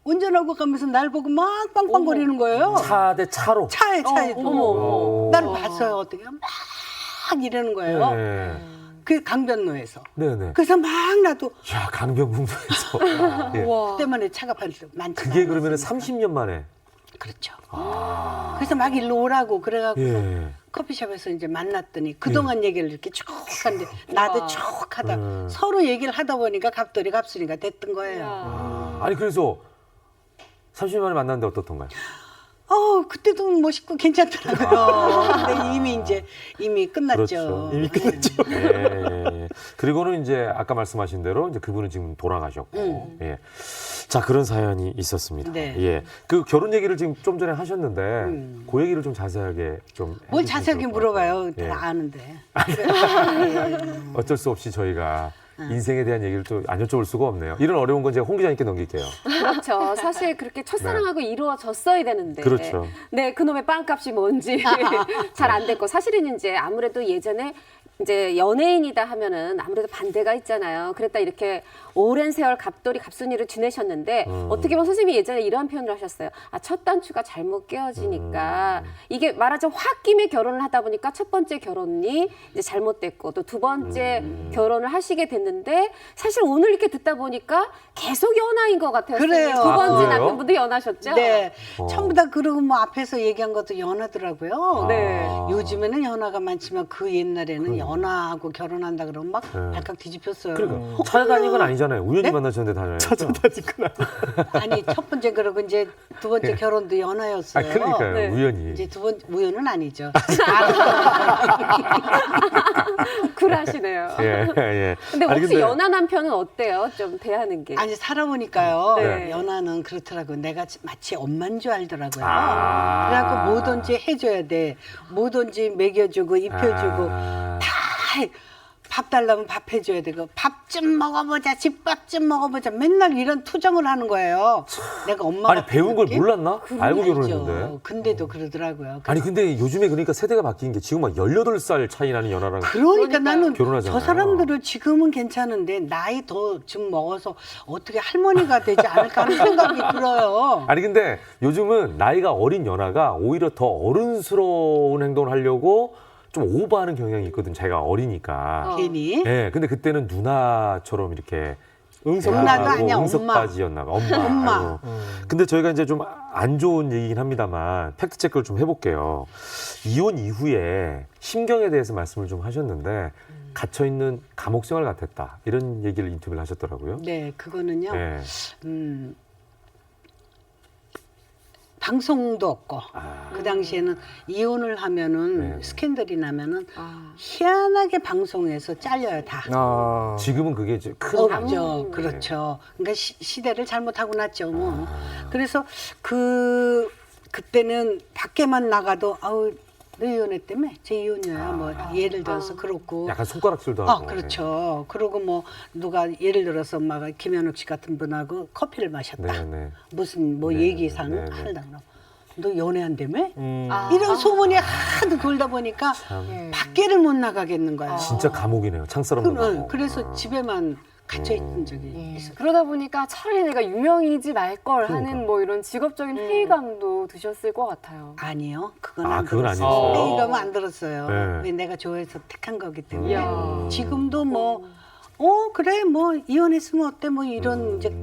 운전하고 가면서 날 보고 막 빵빵거리는 거예요. 차 대 차로. 차에도 어머. 나를 봤어요. 어떻게 막 이러는 거예요. 네. 그 강변로에서. 네네. 그래서 막 나도 야, 강변북로에서. 예. 그때만에 차가 많지 그게 그러면 않았으니까. 30년 만에. 그렇죠. 그래서 막 일로 오라고 그래갖고 예. 커피숍에서 이제 만났더니 그동안 얘기를 이렇게 쭉 하는데 나도 쭉 하다 서로 얘기를 하다 보니까 갑돌이 갑순이가 됐던 거예요. 아니, 그래서 30년 만에 만났는데 어떻던가요? 그때도 멋있고 괜찮더라고요. 근데 이미 끝났죠. 그렇죠. 이미 끝났죠. 예, 예, 예. 그리고는 이제 아까 말씀하신 대로 이제 그분은 지금 돌아가셨고. 예. 자, 그런 사연이 있었습니다. 네. 예. 그 결혼 얘기를 지금 좀 전에 하셨는데 그 얘기를 좀 자세하게 좀 뭘 해주시면 자세하게 좋을 것 같아요. 물어봐요. 예. 다 아는데. 어쩔 수 없이 저희가 인생에 대한 얘기를 또 안 여쭤볼 수가 없네요. 이런 어려운 건 제가 홍 기자님께 넘길게요. 그렇죠. 사실 그렇게 첫사랑하고 이루어졌어야 되는데. 그렇죠. 네, 그놈의 빵값이 뭔지 잘 안 됐고. 사실은 이제 아무래도 예전에 이제 연예인이다 하면은 아무래도 반대가 있잖아요. 그랬다 이렇게 오랜 세월 갑돌이 갑순이를 지내셨는데 어떻게 보면 선생님이 예전에 이러한 표현을 하셨어요. 첫 단추가 잘못 끼워지니까 이게 말하자면 홧김에 결혼을 하다 보니까 첫 번째 결혼이 이제 잘못됐고 또 두 번째 결혼을 하시게 됐는데 사실 오늘 이렇게 듣다 보니까 계속 연하인 것 같아요. 그래요. 선생님. 두 번째 그래요? 남편분도 연하셨죠? 네. 전부 다 그러고 뭐 앞에서 얘기한 것도 연하더라고요. 네. 요즘에는 연하가 많지만 그 옛날에는 연하하고 결혼한다 그러면 막 발칵 뒤집혔어요. 그러니까 찾아다닌 건 아니잖아요. 우연히 네? 만나셨는데 다녀요. 찾아다니구나. 아니 첫 번째 그러고 이제 두 번째 결혼도 연하였어요. 그러니까요. 네. 우연히. 이제 두 번 우연은 아니죠. 쿨하시네요. 예, 예. 근데 혹시 근데- 연하 남편은 어때요? 좀 대하는 게. 아니 살아보니까요. 네. 연하는 그렇더라고요. 내가 마치 엄마인 줄 알더라고요. 아. 그래갖고 뭐든지 해줘야 돼. 뭐든지 먹여주고 입혀주고 아. 다 밥 달라면 밥 해줘야 되고 밥 좀 먹어보자 집밥 좀 먹어보자 맨날 이런 투정을 하는 거예요. 내가 엄마 아니 배운 걸 몰랐나? 알고 결혼했는데. 근데도 그러더라고요. 아니 근데 요즘에 그러니까 세대가 바뀐 게 지금 막 18살 차이 나는 연하랑 그러니까 나는 결혼하잖아요. 저 사람들은 지금은 괜찮은데 나이 더 좀 먹어서 어떻게 할머니가 되지 않을까 하는 생각이 들어요. 아니 근데 요즘은 나이가 어린 연하가 오히려 더 어른스러운 행동을 하려고 좀 오버하는 경향이 있거든. 자기가 어리니까. 괜히 예. 근데 그때는 누나처럼 이렇게 누나도 아니야, 응석바지였나 봐. 엄마. 엄마. 아이고. 근데 저희가 이제 좀 안 좋은 얘기긴 합니다만 팩트 체크를 좀 해볼게요. 이혼 이후에 심경에 대해서 말씀을 좀 하셨는데 갇혀 있는 감옥 생활 같았다 이런 얘기를 인터뷰를 하셨더라고요. 네 그거는요. 예. 방송도 없고 아. 그 당시에는 이혼을 하면은 네. 스캔들이 나면은 희한하게 방송에서 잘려요 다. 아. 지금은 그게 이제 큰 없죠. 그렇죠. 그러니까 시대를 잘못하고 났죠. 뭐. 아. 그래서 그때는 밖에만 나가도 아우 너 이혼했다며? 제 이혼이야. 뭐 예를 들어서 그렇고. 약간 손가락질도 하고. 그렇죠. 그리고 뭐 누가 예를 들어서 막 김현욱 씨 같은 분하고 커피를 마셨다. 네, 네. 무슨 뭐 네, 얘기상 네, 네. 하려다 너 연애한다며? 아. 이런 소문이 하도 돌다 보니까 밖에를 못 나가겠는 거야. 진짜 감옥이네요. 창살 없는 감옥. 그래서 집에만 갇혀 있던 적이 있어요. 그러다 보니까 차라리 내가 유명이지 말 걸 하는 뭐 이런 직업적인 회의감도 드셨을 것 같아요. 아니요, 그건 아, 안 그건 들었어요. 아니었어요? 회의감은 안 들었어요. 네. 왜 내가 좋아해서 택한 거기 때문에. 이야. 지금도 뭐, 그래, 뭐 이혼했으면 어때, 뭐 이런 이제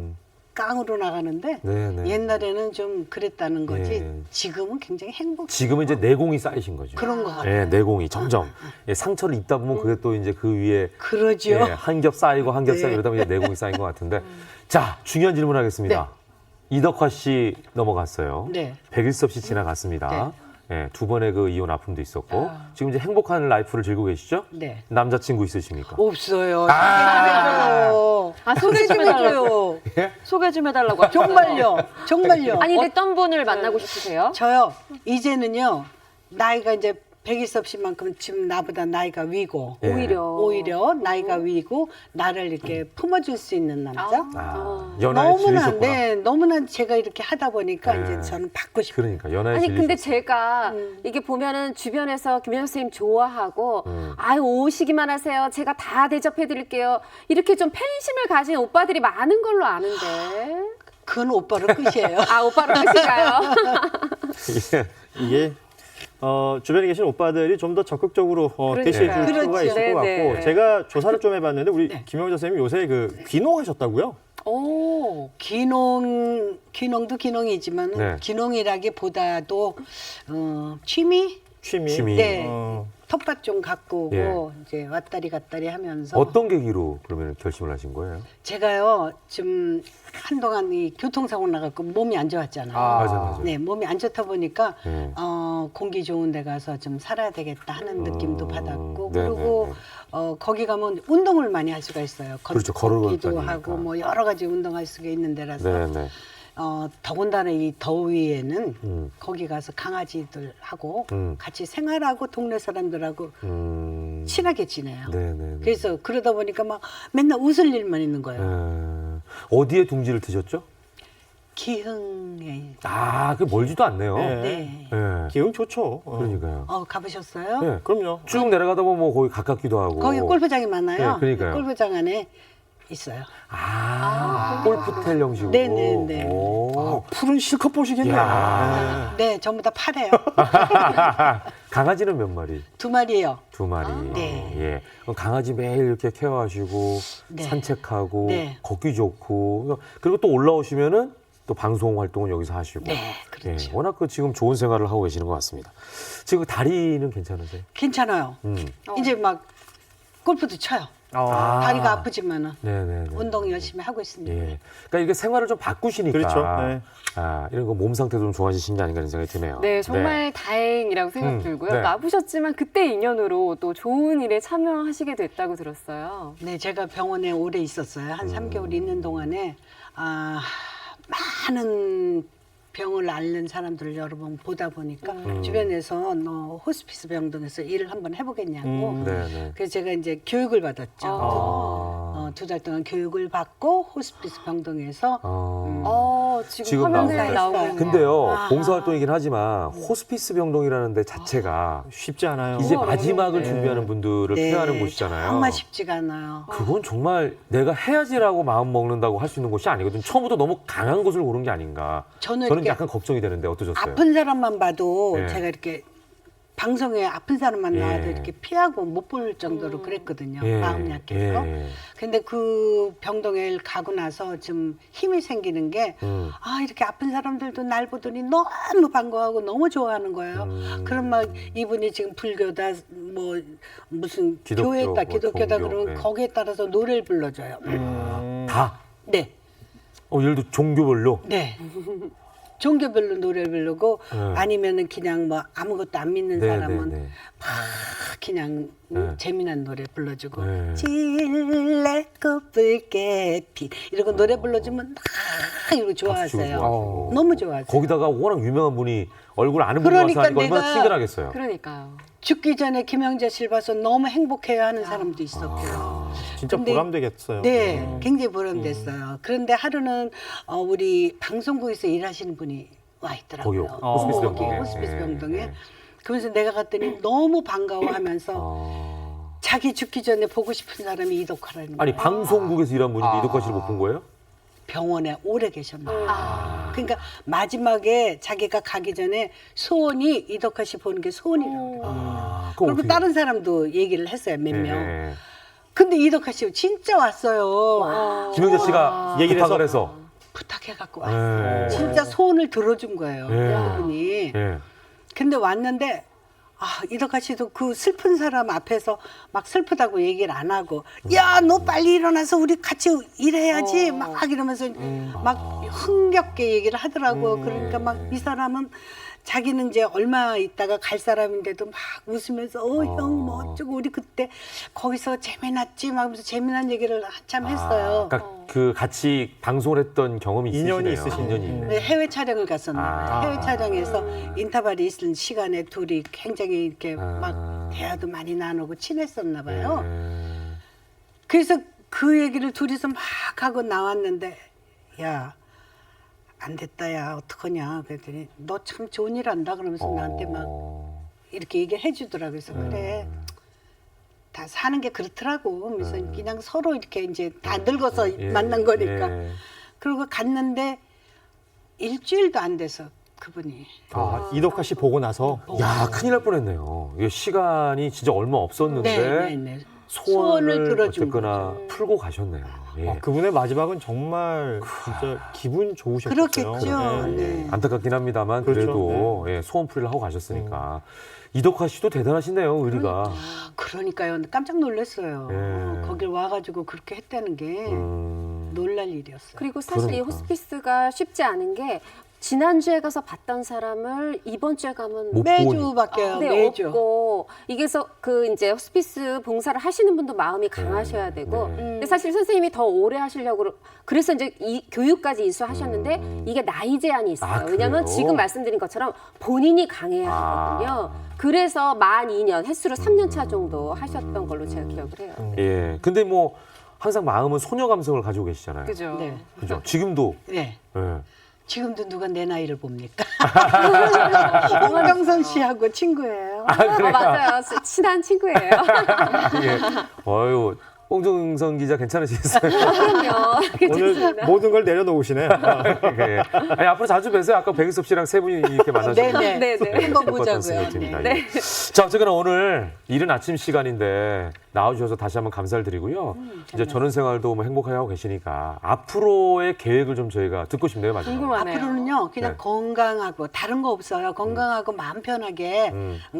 깡으로 나가는데 네, 네. 옛날에는 좀 그랬다는 거지. 예. 지금은 굉장히 행복. 지금은 이제 내공이 쌓이신 거죠. 그런 것 같아요. 예, 내공이 점점 예, 상처를 입다 보면 그게 또 이제 그 위에 그러죠. 예, 한 겹 쌓이고 한 겹 네. 쌓이고 이러다 보면 이제 내공이 쌓인 것 같은데 자 중요한 질문 하겠습니다. 이덕화 씨 넘어갔어요. 네. 백일섭 씨 지나갔습니다. 예, 두 번의 그 이혼 아픔도 있었고 지금 이제 행복한 라이프를 즐기고 계시죠? 네. 남자친구 있으십니까? 없어요. 소개 좀 해줘요. 소개 좀 해줘요. 소개 좀 해달라고. 정말요. 정말요. 아니, 근데 어떤 분을 만나고 싶으세요? 저요. 이제는요. 나이가 이제 백일섭 씨만큼 지금 나보다 나이가 위고 예. 오히려 나이가 위고 나를 이렇게 품어줄 수 있는 남자. 연하에 너무나 질리셨구나. 너무나 제가 이렇게 하다 보니까 네. 이제 저는 받고 싶어요. 그러니까 연하에 아니 근데 질리셨구나. 제가 이게 보면은 주변에서 김현석 선생님 좋아하고 아유 오시기만 하세요. 제가 다 대접해 드릴게요. 이렇게 좀 팬심을 가진 오빠들이 많은 걸로 아는데. 그건 오빠로 끝이에요. 아 오빠로 끝인가요? 이게 주변에 계신 오빠들이 좀 더 적극적으로 대시해 줄 필요가 그렇죠. 있을 것 네네. 같고 제가 조사를 좀 해봤는데 우리 김영자 선생님이 요새 그 귀농하셨다고요? 오. 귀농도 귀농이지만 네. 귀농이라기보다도 취미? 취미. 네. 어, 텃밭 좀 갖고 오고 이제 왔다리 갔다리 하면서 어떤 계기로 그러면 결심을 하신 거예요? 제가요 좀 한동안 이 교통사고 나갖고 몸이 안 좋았잖아요. 맞아. 네, 몸이 안 좋다 보니까 네. 공기 좋은 데 가서 좀 살아야 되겠다 하는 느낌도 받았고 네, 그리고 거기 가면 운동을 많이 할 수가 있어요. 그렇죠, 걸어가니까. 걷기도 하고 뭐 여러 가지 운동할 수가 있는 데라서 네네. 더군다나 이 더위에는 거기 가서 강아지들하고 같이 생활하고 동네 사람들하고 친하게 지내요. 네네. 그래서 그러다 보니까 막 맨날 웃을 일만 있는 거예요. 어디에 둥지를 트셨죠? 기흥에. 아, 그 멀지도 않네요. 네. 네. 네. 기운 좋죠. 그러니까요. 가보셨어요? 네. 그럼요. 쭉 내려가다 보면 뭐 거기 가깝기도 하고. 거기 골프장이 많아요. 네, 그러니까요. 골프장 안에 있어요. 골프텔 형식으로. 네네네. 오. 풀은 실컷 보시겠네요. 야. 네, 전부 다 파래요. 강아지는 몇 마리? 2마리예요. 2마리. 네. 예. 그럼 강아지 매일 이렇게 케어하시고 네. 산책하고 네. 걷기 좋고 그리고 또 올라오시면은 또 방송 활동을 여기서 하시고. 네, 그렇죠. 예, 워낙 그 지금 좋은 생활을 하고 계시는 것 같습니다. 지금 다리는 괜찮으세요? 괜찮아요. 음. 이제 막 골프도 쳐요. 아. 다리가 아프지만은 네네. 운동 열심히 하고 있습니다. 예. 그러니까 이게 생활을 좀 바꾸시니까. 그렇죠. 네. 아, 이런 거 몸 상태도 좀 좋아지신 게 아닌가 이런 생각이 드네요. 네, 정말 다행이라고 생각 들고요. 네. 또 아프셨지만 그때 인연으로 또 좋은 일에 참여하시게 됐다고 들었어요. 네, 제가 병원에 오래 있었어요. 한 3개월 있는 동안에 많은 병을 앓는 사람들을 여러 번 보다 보니까 주변에서 너 호스피스 병동에서 일을 한번 해보겠냐고. 네네. 그래서 제가 이제 교육을 받았죠. 2달 동안 교육을 받고 호스피스 병동에서 지금 지금 화면에 나오고 나오고 있네요. 근데요, 봉사활동이긴 하지만 호스피스 병동이라는 데 자체가 쉽지 않아요. 이제 마지막을 준비하는 분들을 케어하는 곳이잖아요. 정말 쉽지가 않아요. 그건 정말 내가 해야지라고 마음 먹는다고 할 수 있는 곳이 아니거든요. 처음부터 너무 강한 곳을 고른 게 아닌가. 저는 저는 이렇게 약간 걱정이 되는데 어떠셨어요? 아픈 사람만 봐도 네. 제가 이렇게 방송에 아픈 사람만 예. 나와도 이렇게 피하고 못 볼 정도로 그랬거든요. 예. 마음 약해서. 예. 근데 그 병동에 가고 나서 좀 힘이 생기는 게, 이렇게 아픈 사람들도 날 보더니 너무 반가워하고 너무 좋아하는 거예요. 그럼 막 이분이 지금 불교다, 뭐, 무슨 기독교, 교회다, 뭐 기독교다 종교, 그러면 네. 거기에 따라서 노래를 불러줘요. 다? 네. 예를 들어 종교별로? 네. 종교별로 노래를 부르고 네. 아니면은 그냥 뭐 아무것도 안 믿는 네, 사람은 네, 네. 막 그냥 재미난 노래 불러주고 네. 질레꽃불개빛 이러고 노래 불러주면 막 이러고 박수 치고 좋아하세요. 좋아하시고. 너무 좋아하세요. 거기다가 워낙 유명한 분이 얼굴 아는 분이 그러니까 와서 하니까 얼마나 내가 친근하겠어요. 그러니까요. 죽기 전에 김영자 씨를 봐서 너무 행복해야 하는 사람도 있었고요. 진짜 근데- 보람되겠어요. 네, 굉장히 보람됐어요. 그런데 하루는 우리 방송국에서 일하시는 분이 와 있더라고요. 거기요? 호스피스 거기 병동에? 호스피스 예, 병동에. 예. 그러면서 내가 갔더니 너무 반가워하면서 자기 죽기 전에 보고 싶은 사람이 이덕화라는 거예요. 아니 방송국에서 일한 분인데 이덕화 씨를 못 본 거예요? 병원에 오래 계셨나. 그러니까 마지막에 자기가 가기 전에 소원이 이덕화 씨 보는 게 소원이라고. 그래요. 그럼 그리고 어떻게- 다른 사람도 얘기를 했어요, 몇 명. 예. 근데 이덕화 씨 진짜 왔어요. 김영자 씨가 얘기를 부탁을 해서. 부탁해갖고 왔어요. 예. 진짜 소원을 들어준 거예요. 예. 그분이. 예. 근데 왔는데 이덕화 씨도 그 슬픈 사람 앞에서 막 슬프다고 얘기를 안 하고 야, 너 빨리 일어나서 우리 같이 일해야지 막 이러면서 막 흥겹게 얘기를 하더라고. 그러니까 막 이 사람은 자기는 이제 얼마 있다가 갈 사람인데도 막 웃으면서 형 뭐 어쩌고 우리 그때 거기서 재미났지 막 하면서 재미난 얘기를 한참 했어요. 그러니까 그 같이 방송을 했던 경험이 인연이 있으시네요. 있으신 인연이 있네. 네, 해외 촬영을 갔었나 봐요. 아. 해외 촬영에서 인터벌이 있을 시간에 둘이 굉장히 이렇게 막 대화도 많이 나누고 친했었나 봐요. 예. 그래서 그 얘기를 둘이서 막 하고 나왔는데 야, 안 됐다 야 어떡하냐 그랬더니 너 참 좋은 일 한다 그러면서 나한테 막 이렇게 얘기를 해주더라고요. 그래서 그래 다 사는 게 그렇더라고. 그래서 그냥 서로 이렇게 이제 다 늙어서 예. 만난 거니까. 예. 그리고 갔는데 일주일도 안 돼서 그분이 이덕화 씨 보고 나서 야, 큰일 날 뻔했네요. 이게 시간이 진짜 얼마 없었는데 네. 소원을 들어준 어쨌거나 거죠. 풀고 가셨네요. 예. 그분의 마지막은 정말 진짜 기분 좋으셨겠어요. 그렇겠죠. 네. 안타깝긴 합니다만 그렇죠. 그래도 예, 소원풀이를 하고 가셨으니까. 이덕화 씨도 대단하시네요, 의리가. 그러니까요. 깜짝 놀랐어요. 예. 거길 와가지고 그렇게 했다는 게 놀랄 일이었어요. 그리고 사실 이 그러니까. 호스피스가 쉽지 않은 게 지난주에 가서 봤던 사람을 이번 주에 가면 못 매주 보니. 바뀌어요. 네, 매주. 없고 이게서 그 이제 호스피스 봉사를 하시는 분도 마음이 강하셔야 되고 근데 사실 선생님이 더 오래 하시려고 그래서 이제 이 교육까지 이수하셨는데 이게 나이 제한이 있어요. 아, 왜냐하면 그래요? 지금 말씀드린 것처럼 본인이 강해야 하거든요. 그래서 만 2년 횟수로 3년 차 정도 하셨던 걸로 제가 기억을 해요. 예. 근데 뭐 항상 마음은 소녀 감성을 가지고 계시잖아요. 그죠? 네. 그죠? 지금도. 네. 예. 지금도 누가 내 나이를 봅니까? 홍정선 씨하고 친구예요. 맞아요. 친한 친구예요. 예. 어유 홍정선 기자 괜찮으시겠어요? 그럼요. 오늘 모든 걸 내려놓으시네. 네. 아니, 앞으로 자주 뵈세요. 아까 백희섭 씨랑 세 분이 이렇게 만나셨는데. 네네. 네. 한번 그럴 것 같다는 보자고요. 생각이 듭니다. 네. 예. 자, 어쨌거나 오늘 이른 아침 시간인데 나와주셔서 다시 한번 감사를 드리고요. 이제 전원 생활도 뭐 행복하게 하고 계시니까 앞으로의 계획을 좀 저희가 듣고 싶네요, 마지막으로. 궁금하네요. 앞으로는요, 그냥 네. 건강하고 다른 거 없어요. 건강하고 마음 편하게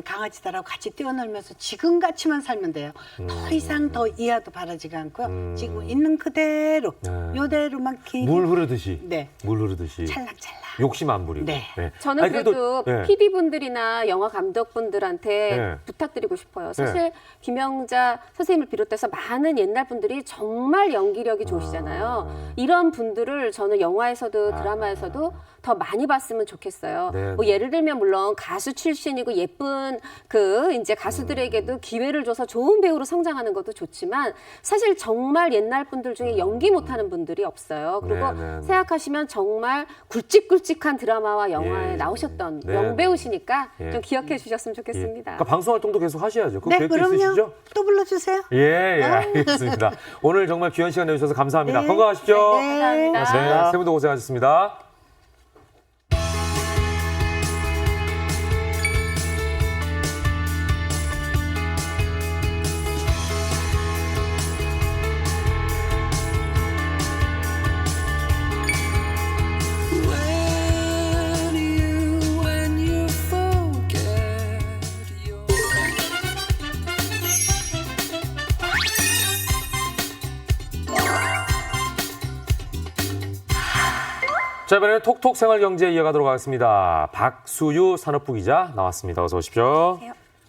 강아지들하고 같이 뛰어놀면서 지금같이만 살면 돼요. 더 이상 더 이하도 바라지가 않고요. 지금 있는 그대로, 네. 요대로만 길게 물 흐르듯이. 네. 물 흐르듯이. 찰랑찰랑. 욕심 안 부리고. 네. 저는 아니, 그래도 예. PD분들이나 영화 감독분들한테 네. 부탁드리고 싶어요. 사실 김영자 선생님을 비롯해서 많은 옛날 분들이 정말 연기력이 좋으시잖아요. 이런 분들을 저는 영화에서도 드라마에서도 더 많이 봤으면 좋겠어요. 네, 뭐 네. 예를 들면 물론 가수 출신이고 예쁜 그 이제 가수들에게도 기회를 줘서 좋은 배우로 성장하는 것도 좋지만 사실 정말 옛날 분들 중에 연기 못하는 분들이 없어요. 그리고 네, 네, 네. 생각하시면 정말 굵직굵직한 드라마와 영화에 예, 나오셨던 네, 명배우시니까 네. 좀 기억해 주셨으면 예. 좋겠습니다. 그러니까 방송 활동도 계속 하셔야죠. 그 네, 계획도 그럼요. 있으시죠? 또 불러주세요. 예, 알겠습니다. 오늘 정말 귀한 시간 내주셔서 감사합니다. 네. 건강하십시오. 네. 네, 세 분도 고생하셨습니다. When you forget your 자, 이번에는 톡톡 생활경제 이어가도록 하겠습니다. 박수유 산업부 기자 나왔습니다. 어서 오십시오.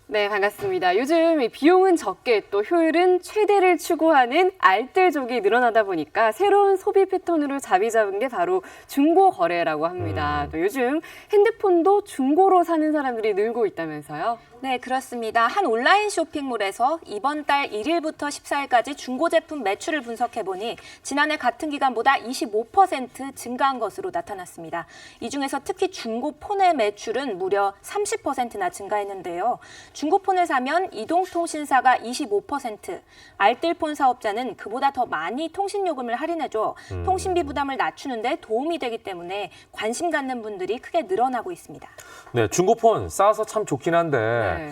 네, 반갑습니다. 요즘 이 비용은 적게 또 효율은 최대를 추구하는 알뜰족이 늘어나다 보니까 새로운 소비 패턴으로 자리 잡은 게 바로 중고 거래라고 합니다. 또 요즘 핸드폰도 중고로 사는 사람들이 늘고 있다면서요? 네, 그렇습니다. 한 온라인 쇼핑몰에서 이번 달 1일부터 14일까지 중고 제품 매출을 분석해보니 지난해 같은 기간보다 25% 증가한 것으로 나타났습니다. 이 중에서 특히 중고폰의 매출은 무려 30%나 증가했는데요. 중고폰을 사면 이동통신사가 25%, 알뜰폰 사업자는 그보다 더 많이 통신요금을 할인해줘 통신비 부담을 낮추는 데 도움이 되기 때문에 관심 갖는 분들이 크게 늘어나고 있습니다. 네, 중고폰 싸서 참 좋긴 한데 네.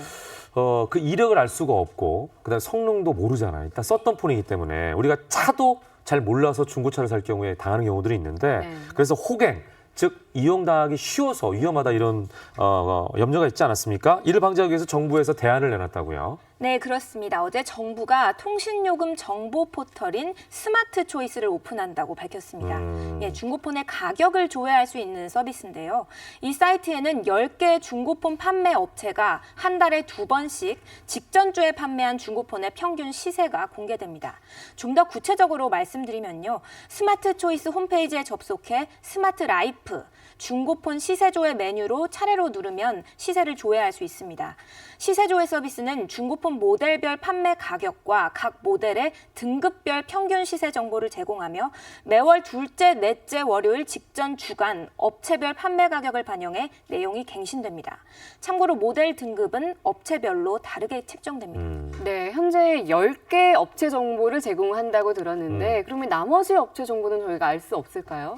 그 이력을 알 수가 없고 그다음에 성능도 모르잖아요. 일단 썼던 폰이기 때문에 우리가 차도 잘 몰라서 중고차를 살 경우에 당하는 경우들이 있는데 네. 그래서 호갱, 즉 이용당하기 쉬워서 위험하다 이런 염려가 있지 않았습니까? 이를 방지하기 위해서 정부에서 대안을 내놨다고요. 네, 그렇습니다. 어제 정부가 통신요금 정보 포털인 스마트 초이스를 오픈한다고 밝혔습니다. 예, 중고폰의 가격을 조회할 수 있는 서비스인데요. 이 사이트에는 10개 중고폰 판매 업체가 한 달에 2번씩 직전주에 판매한 중고폰의 평균 시세가 공개됩니다. 좀 더 구체적으로 말씀드리면요. 스마트 초이스 홈페이지에 접속해 스마트 라이프, 중고폰 시세조회 메뉴로 차례로 누르면 시세를 조회할 수 있습니다. 시세조회 서비스는 중고폰 모델별 판매 가격과 각 모델의 등급별 평균 시세 정보를 제공하며 매월 둘째, 넷째 월요일 직전 주간 업체별 판매 가격을 반영해 내용이 갱신됩니다. 참고로 모델 등급은 업체별로 다르게 책정됩니다. 네, 현재 10개 업체 정보를 제공한다고 들었는데 그러면 나머지 업체 정보는 저희가 알 수 없을까요?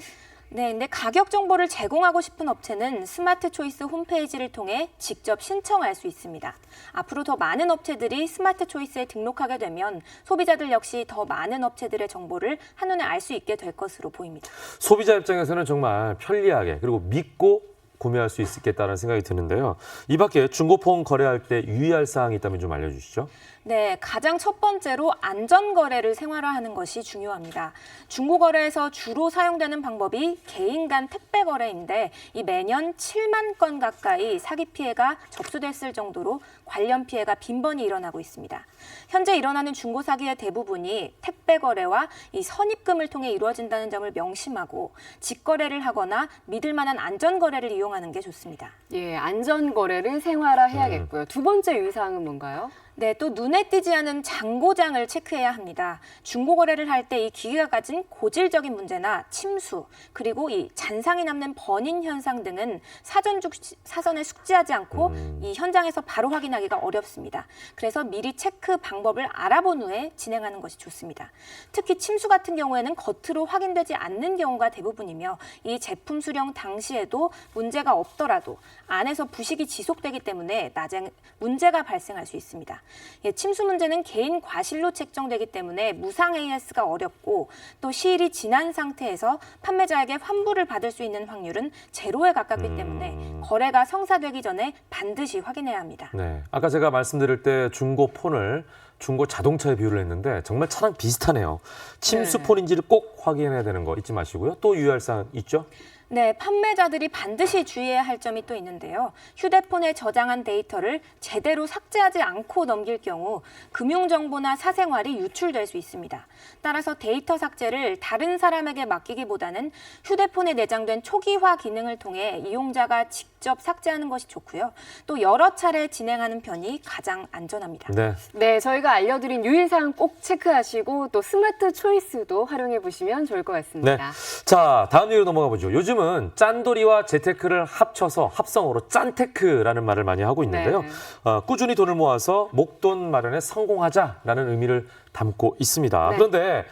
네, 근데 가격 정보를 제공하고 싶은 업체는 스마트 초이스 홈페이지를 통해 직접 신청할 수 있습니다. 앞으로 더 많은 업체들이 스마트 초이스에 등록하게 되면 소비자들 역시 더 많은 업체들의 정보를 한눈에 알 수 있게 될 것으로 보입니다. 소비자 입장에서는 정말 편리하게 그리고 믿고 구매할 수 있겠다는 생각이 드는데요. 이 밖에 중고폰 거래할 때 유의할 사항이 있다면 좀 알려주시죠. 네, 가장 첫 번째로 안전거래를 생활화하는 것이 중요합니다. 중고거래에서 주로 사용되는 방법이 개인 간 택배 거래인데 이 매년 7만 건 가까이 사기 피해가 접수됐을 정도로 관련 피해가 빈번히 일어나고 있습니다. 현재 일어나는 중고 사기의 대부분이 택배 거래와 이 선입금을 통해 이루어진다는 점을 명심하고 직거래를 하거나 믿을 만한 안전거래를 이용하는 게 좋습니다. 예, 안전거래를 생활화해야겠고요. 두 번째 유의사항은 뭔가요? 네, 또 눈에 띄지 않은 잔고장을 체크해야 합니다. 중고 거래를 할 때 이 기계가 가진 고질적인 문제나 침수, 그리고 이 잔상이 남는 번인 현상 등은 사전에 숙지하지 않고 이 현장에서 바로 확인하기가 어렵습니다. 그래서 미리 체크 방법을 알아본 후에 진행하는 것이 좋습니다. 특히 침수 같은 경우에는 겉으로 확인되지 않는 경우가 대부분이며 이 제품 수령 당시에도 문제가 없더라도 안에서 부식이 지속되기 때문에 나중에 문제가 발생할 수 있습니다. 예, 침수 문제는 개인 과실로 책정되기 때문에 무상 AS가 어렵고 또 시일이 지난 상태에서 판매자에게 환불을 받을 수 있는 확률은 제로에 가깝기 때문에 거래가 성사되기 전에 반드시 확인해야 합니다. 네, 아까 제가 말씀드릴 때 중고 폰을 중고 자동차에 비유를 했는데 정말 차랑 비슷하네요. 침수 폰인지를 꼭 확인해야 되는 거 잊지 마시고요. 또 유의할 사항 있죠? 네, 판매자들이 반드시 주의해야 할 점이 또 있는데요. 휴대폰에 저장한 데이터를 제대로 삭제하지 않고 넘길 경우 금융정보나 사생활이 유출될 수 있습니다. 따라서 데이터 삭제를 다른 사람에게 맡기기보다는 휴대폰에 내장된 초기화 기능을 통해 이용자가 직접 삭제하는 것이 좋고요. 또 여러 차례 진행하는 편이 가장 안전합니다. 네. 네, 저희가 알려드린 유의사항 꼭 체크하시고 또 스마트 초이스도 활용해 보시면 좋을 것 네. 같습니다. 자, 다음 얘기로 넘어가 보죠. 요즘은 짠돌이와 재테크를 합쳐서 합성어로 짠테크라는 말을 많이 하고 있는데요. 네. 꾸준히 돈을 모아서 목돈 마련에 성공하자라는 의미를 담고 있습니다. 네. 그런데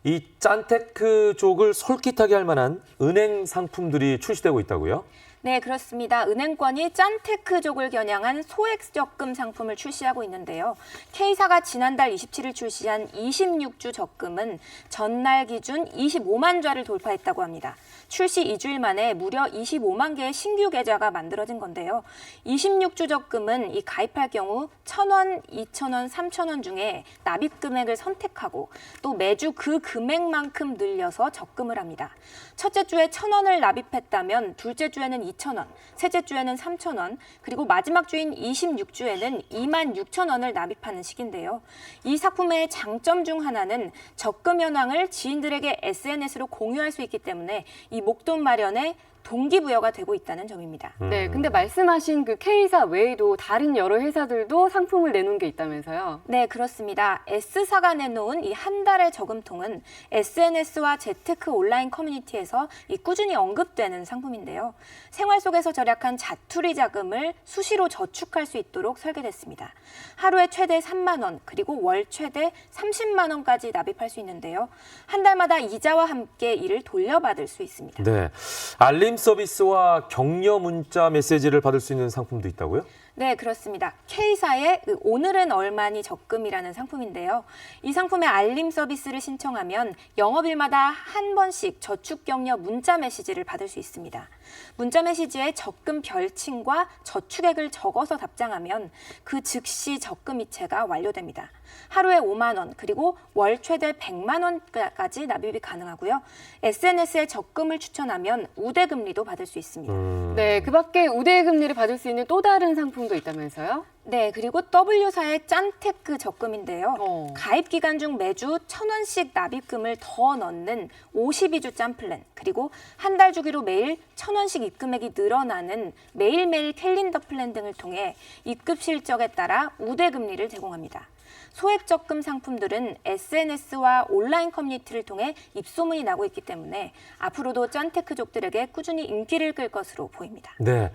이 짠테크족을 솔깃하게 할 만한 은행 상품들이 출시되고 있다고요? 네, 그렇습니다. 은행권이 짠테크족을 겨냥한 소액 적금 상품을 출시하고 있는데요. K사가 지난달 27일 출시한 26주 적금은 전날 기준 25만 좌를 돌파했다고 합니다. 출시 2주일 만에 무려 25만 개의 신규 계좌가 만들어진 건데요. 26주 적금은 이 가입할 경우 1,000원, 2,000원, 3,000원 중에 납입 금액을 선택하고 또 매주 그 금액만큼 늘려서 적금을 합니다. 첫째 주에 1,000원을 납입했다면 둘째 주에는 2,000원, 셋째 주에는 3,000원, 그리고 마지막 주인 26주에는 26,000원을 납입하는 식인데요. 이 상품의 장점 중 하나는 적금 현황을 지인들에게 SNS로 공유할 수 있기 때문에 이 목돈 마련에 동기부여가 되고 있다는 점입니다. 네, 근데 말씀하신 그 K사 외에도 다른 여러 회사들도 상품을 내놓은 게 있다면서요? 네, 그렇습니다. S사가 내놓은 이 한 달의 저금통은 SNS와 재테크 온라인 커뮤니티에서 이 꾸준히 언급되는 상품인데요. 생활 속에서 절약한 자투리 자금을 수시로 저축할 수 있도록 설계됐습니다. 하루에 최대 3만 원, 그리고 월 최대 30만 원까지 납입할 수 있는데요. 한 달마다 이자와 함께 이를 돌려받을 수 있습니다. 네. 알림 서비스와 격려 문자 메시지를 받을 수 있는 상품도 있다고요? 네, 그렇습니다. K사의 오늘은 얼마니 적금이라는 상품인데요. 이 상품의 알림 서비스를 신청하면 영업일마다 한 번씩 저축 격려 문자 메시지를 받을 수 있습니다. 문자 메시지에 적금 별칭과 저축액을 적어서 답장하면 그 즉시 적금 이체가 완료됩니다. 하루에 5만 원, 그리고 월 최대 100만 원까지 납입이 가능하고요. SNS에 적금을 추천하면 우대금리도 받을 수 있습니다. 네, 그 밖에 우대금리를 받을 수 있는 또 다른 상품도 있다면서요? 네, 그리고 W사의 짠테크 적금인데요. 가입 기간 중 매주 1,000원씩 납입금을 더 넣는 52주 짠 플랜, 그리고 한 달 주기로 매일 1,000원씩 입금액이 늘어나는 매일매일 캘린더 플랜 등을 통해 입금 실적에 따라 우대금리를 제공합니다. 소액 적금 상품들은 SNS와 온라인 커뮤니티를 통해 입소문이 나고 있기 때문에 앞으로도 짠테크족들에게 꾸준히 인기를 끌 것으로 보입니다. 네.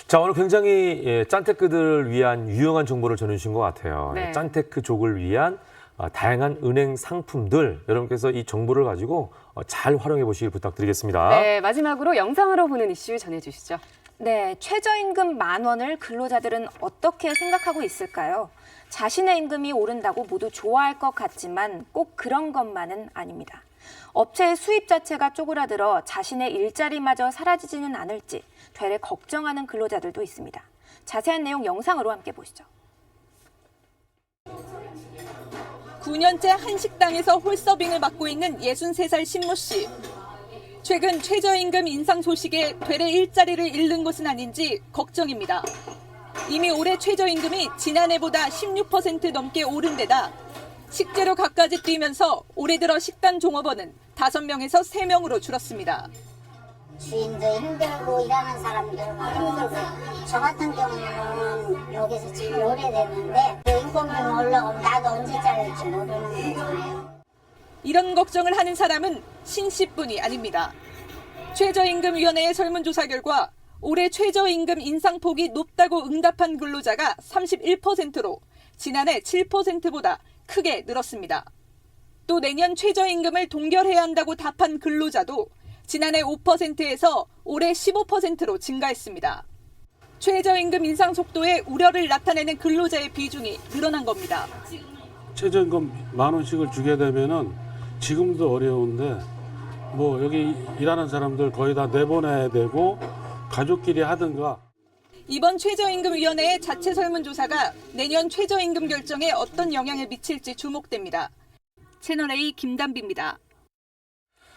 자, 오늘 굉장히 짠테크들을 위한 유용한 정보를 전해주신 것 같아요. 네. 짠테크족을 위한 다양한 은행 상품들, 여러분께서 이 정보를 가지고 잘 활용해 보시길 부탁드리겠습니다. 네, 마지막으로 영상으로 보는 이슈 전해주시죠. 네, 최저임금 10,000원을 근로자들은 어떻게 생각하고 있을까요? 자신의 임금이 오른다고 모두 좋아할 것 같지만 꼭 그런 것만은 아닙니다. 업체의 수입 자체가 쪼그라들어 자신의 일자리마저 사라지지는 않을지 되레 걱정하는 근로자들도 있습니다. 자세한 내용 영상으로 함께 보시죠. 9년째 한 식당에서 홀서빙을 맡고 있는 63살 신모 씨. 최근 최저임금 인상 소식에 되레 일자리를 잃는 것은 아닌지 걱정입니다. 이미 올해 최저임금이 지난해보다 16% 넘게 오른 데다 식재료 값까지 뛰면서 올해 들어 식당 종업원은 5명에서 3명으로 줄었습니다. 주인도 힘들고 일하는 사람들도 힘들고 저 같은 경우는 여기서 참 오래됐는데 인건비만 올라가면 나도 언제 잘릴지 모르는 거예요. 이런 걱정을 하는 사람은 신 씨뿐이 아닙니다. 최저임금위원회의 설문조사 결과 올해 최저임금 인상폭이 높다고 응답한 근로자가 31%로 지난해 7%보다 크게 늘었습니다. 또 내년 최저임금을 동결해야 한다고 답한 근로자도 지난해 5%에서 올해 15%로 증가했습니다. 최저임금 인상 속도에 우려를 나타내는 근로자의 비중이 늘어난 겁니다. 최저임금 10,000원씩을 주게 되면은 지금도 어려운데 뭐 여기 일하는 사람들 거의 다 내보내야 되고 가족끼리 하든가. 이번 최저임금위원회의 자체 설문조사가 내년 최저임금 결정에 어떤 영향을 미칠지 주목됩니다. 채널A 김단비입니다.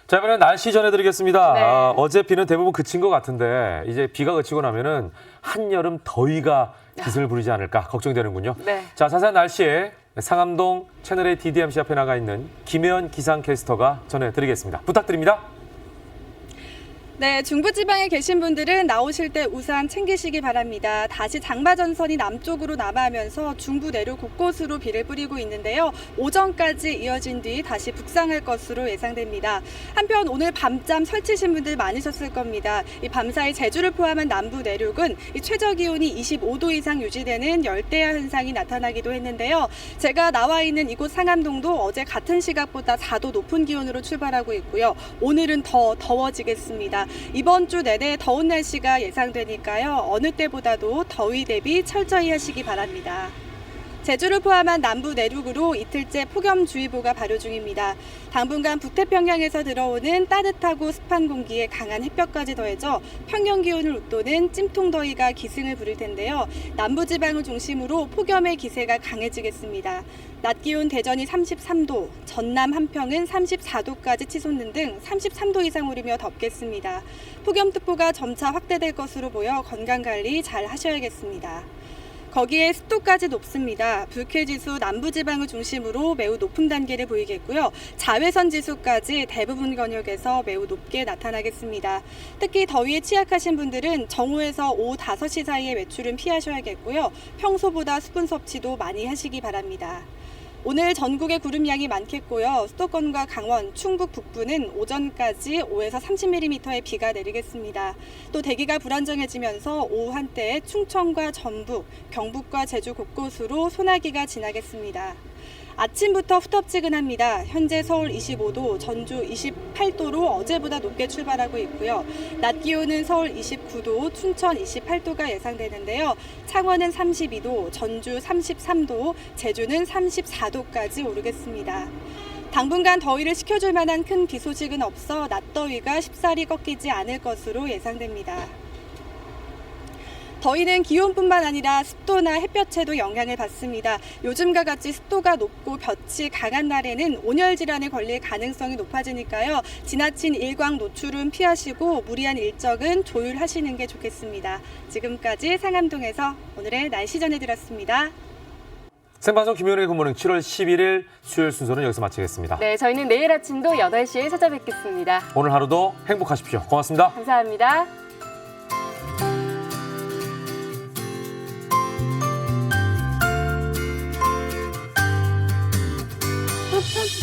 자, 이번엔 날씨 전해드리겠습니다. 네. 어제 비는 대부분 그친 것 같은데 이제 비가 그치고 나면은 한여름 더위가 기승을 부리지 않을까 걱정되는군요. 네. 자, 자세한 날씨에 상암동 채널A DDMC 앞에 나가 있는 김혜연 기상캐스터가 전해드리겠습니다. 부탁드립니다. 네, 중부지방에 계신 분들은 나오실 때 우산 챙기시기 바랍니다. 다시 장마전선이 남쪽으로 남하하면서 중부 내륙 곳곳으로 비를 뿌리고 있는데요. 오전까지 이어진 뒤 다시 북상할 것으로 예상됩니다. 한편 오늘 밤잠 설치신 분들 많으셨을 겁니다. 이 밤사이 제주를 포함한 남부 내륙은 이 최저 기온이 25도 이상 유지되는 열대야 현상이 나타나기도 했는데요. 제가 나와 있는 이곳 상암동도 어제 같은 시각보다 4도 높은 기온으로 출발하고 있고요. 오늘은 더 더워지겠습니다. 이번 주 내내 더운 날씨가 예상되니까요. 어느 때보다도 더위 대비 철저히 하시기 바랍니다. 제주를 포함한 남부 내륙으로 이틀째 폭염주의보가 발효 중입니다. 당분간 북태평양에서 들어오는 따뜻하고 습한 공기에 강한 햇볕까지 더해져 평년 기온을 웃도는 찜통더위가 기승을 부릴 텐데요. 남부지방을 중심으로 폭염의 기세가 강해지겠습니다. 낮 기온 대전이 33도, 전남 한평은 34도까지 치솟는 등 33도 이상 오르며 덥겠습니다. 폭염특보가 점차 확대될 것으로 보여 건강관리 잘 하셔야겠습니다. 거기에 습도까지 높습니다. 불쾌지수 남부지방을 중심으로 매우 높은 단계를 보이겠고요. 자외선 지수까지 대부분 권역에서 매우 높게 나타나겠습니다. 특히 더위에 취약하신 분들은 정오에서 오후 5시 사이에 외출은 피하셔야겠고요. 평소보다 수분 섭취도 많이 하시기 바랍니다. 오늘 전국에 구름량이 많겠고요. 수도권과 강원, 충북 북부는 오전까지 5에서 30mm의 비가 내리겠습니다. 또 대기가 불안정해지면서 오후 한때에 충청과 전북, 경북과 제주 곳곳으로 소나기가 지나겠습니다. 아침부터 후텁지근합니다. 현재 서울 25도, 전주 28도로 어제보다 높게 출발하고 있고요. 낮 기온은 서울 29도, 춘천 28도가 예상되는데요. 창원은 32도, 전주 33도, 제주는 34도까지 오르겠습니다. 당분간 더위를 식혀줄 만한 큰 비 소식은 없어 낮더위가 쉽사리 꺾이지 않을 것으로 예상됩니다. 더위는 기온뿐만 아니라 습도나 햇볕에도 영향을 받습니다. 요즘과 같이 습도가 높고 볕이 강한 날에는 온열 질환에 걸릴 가능성이 높아지니까요. 지나친 일광 노출은 피하시고 무리한 일정은 조율하시는 게 좋겠습니다. 지금까지 상암동에서 오늘의 날씨 전해드렸습니다. 생방송 김현우의 굿모닝 7월 11일 수요일 순서는 여기서 마치겠습니다. 네, 저희는 내일 아침도 8시에 찾아뵙겠습니다. 오늘 하루도 행복하십시오. 고맙습니다. 감사합니다. 뚝뚝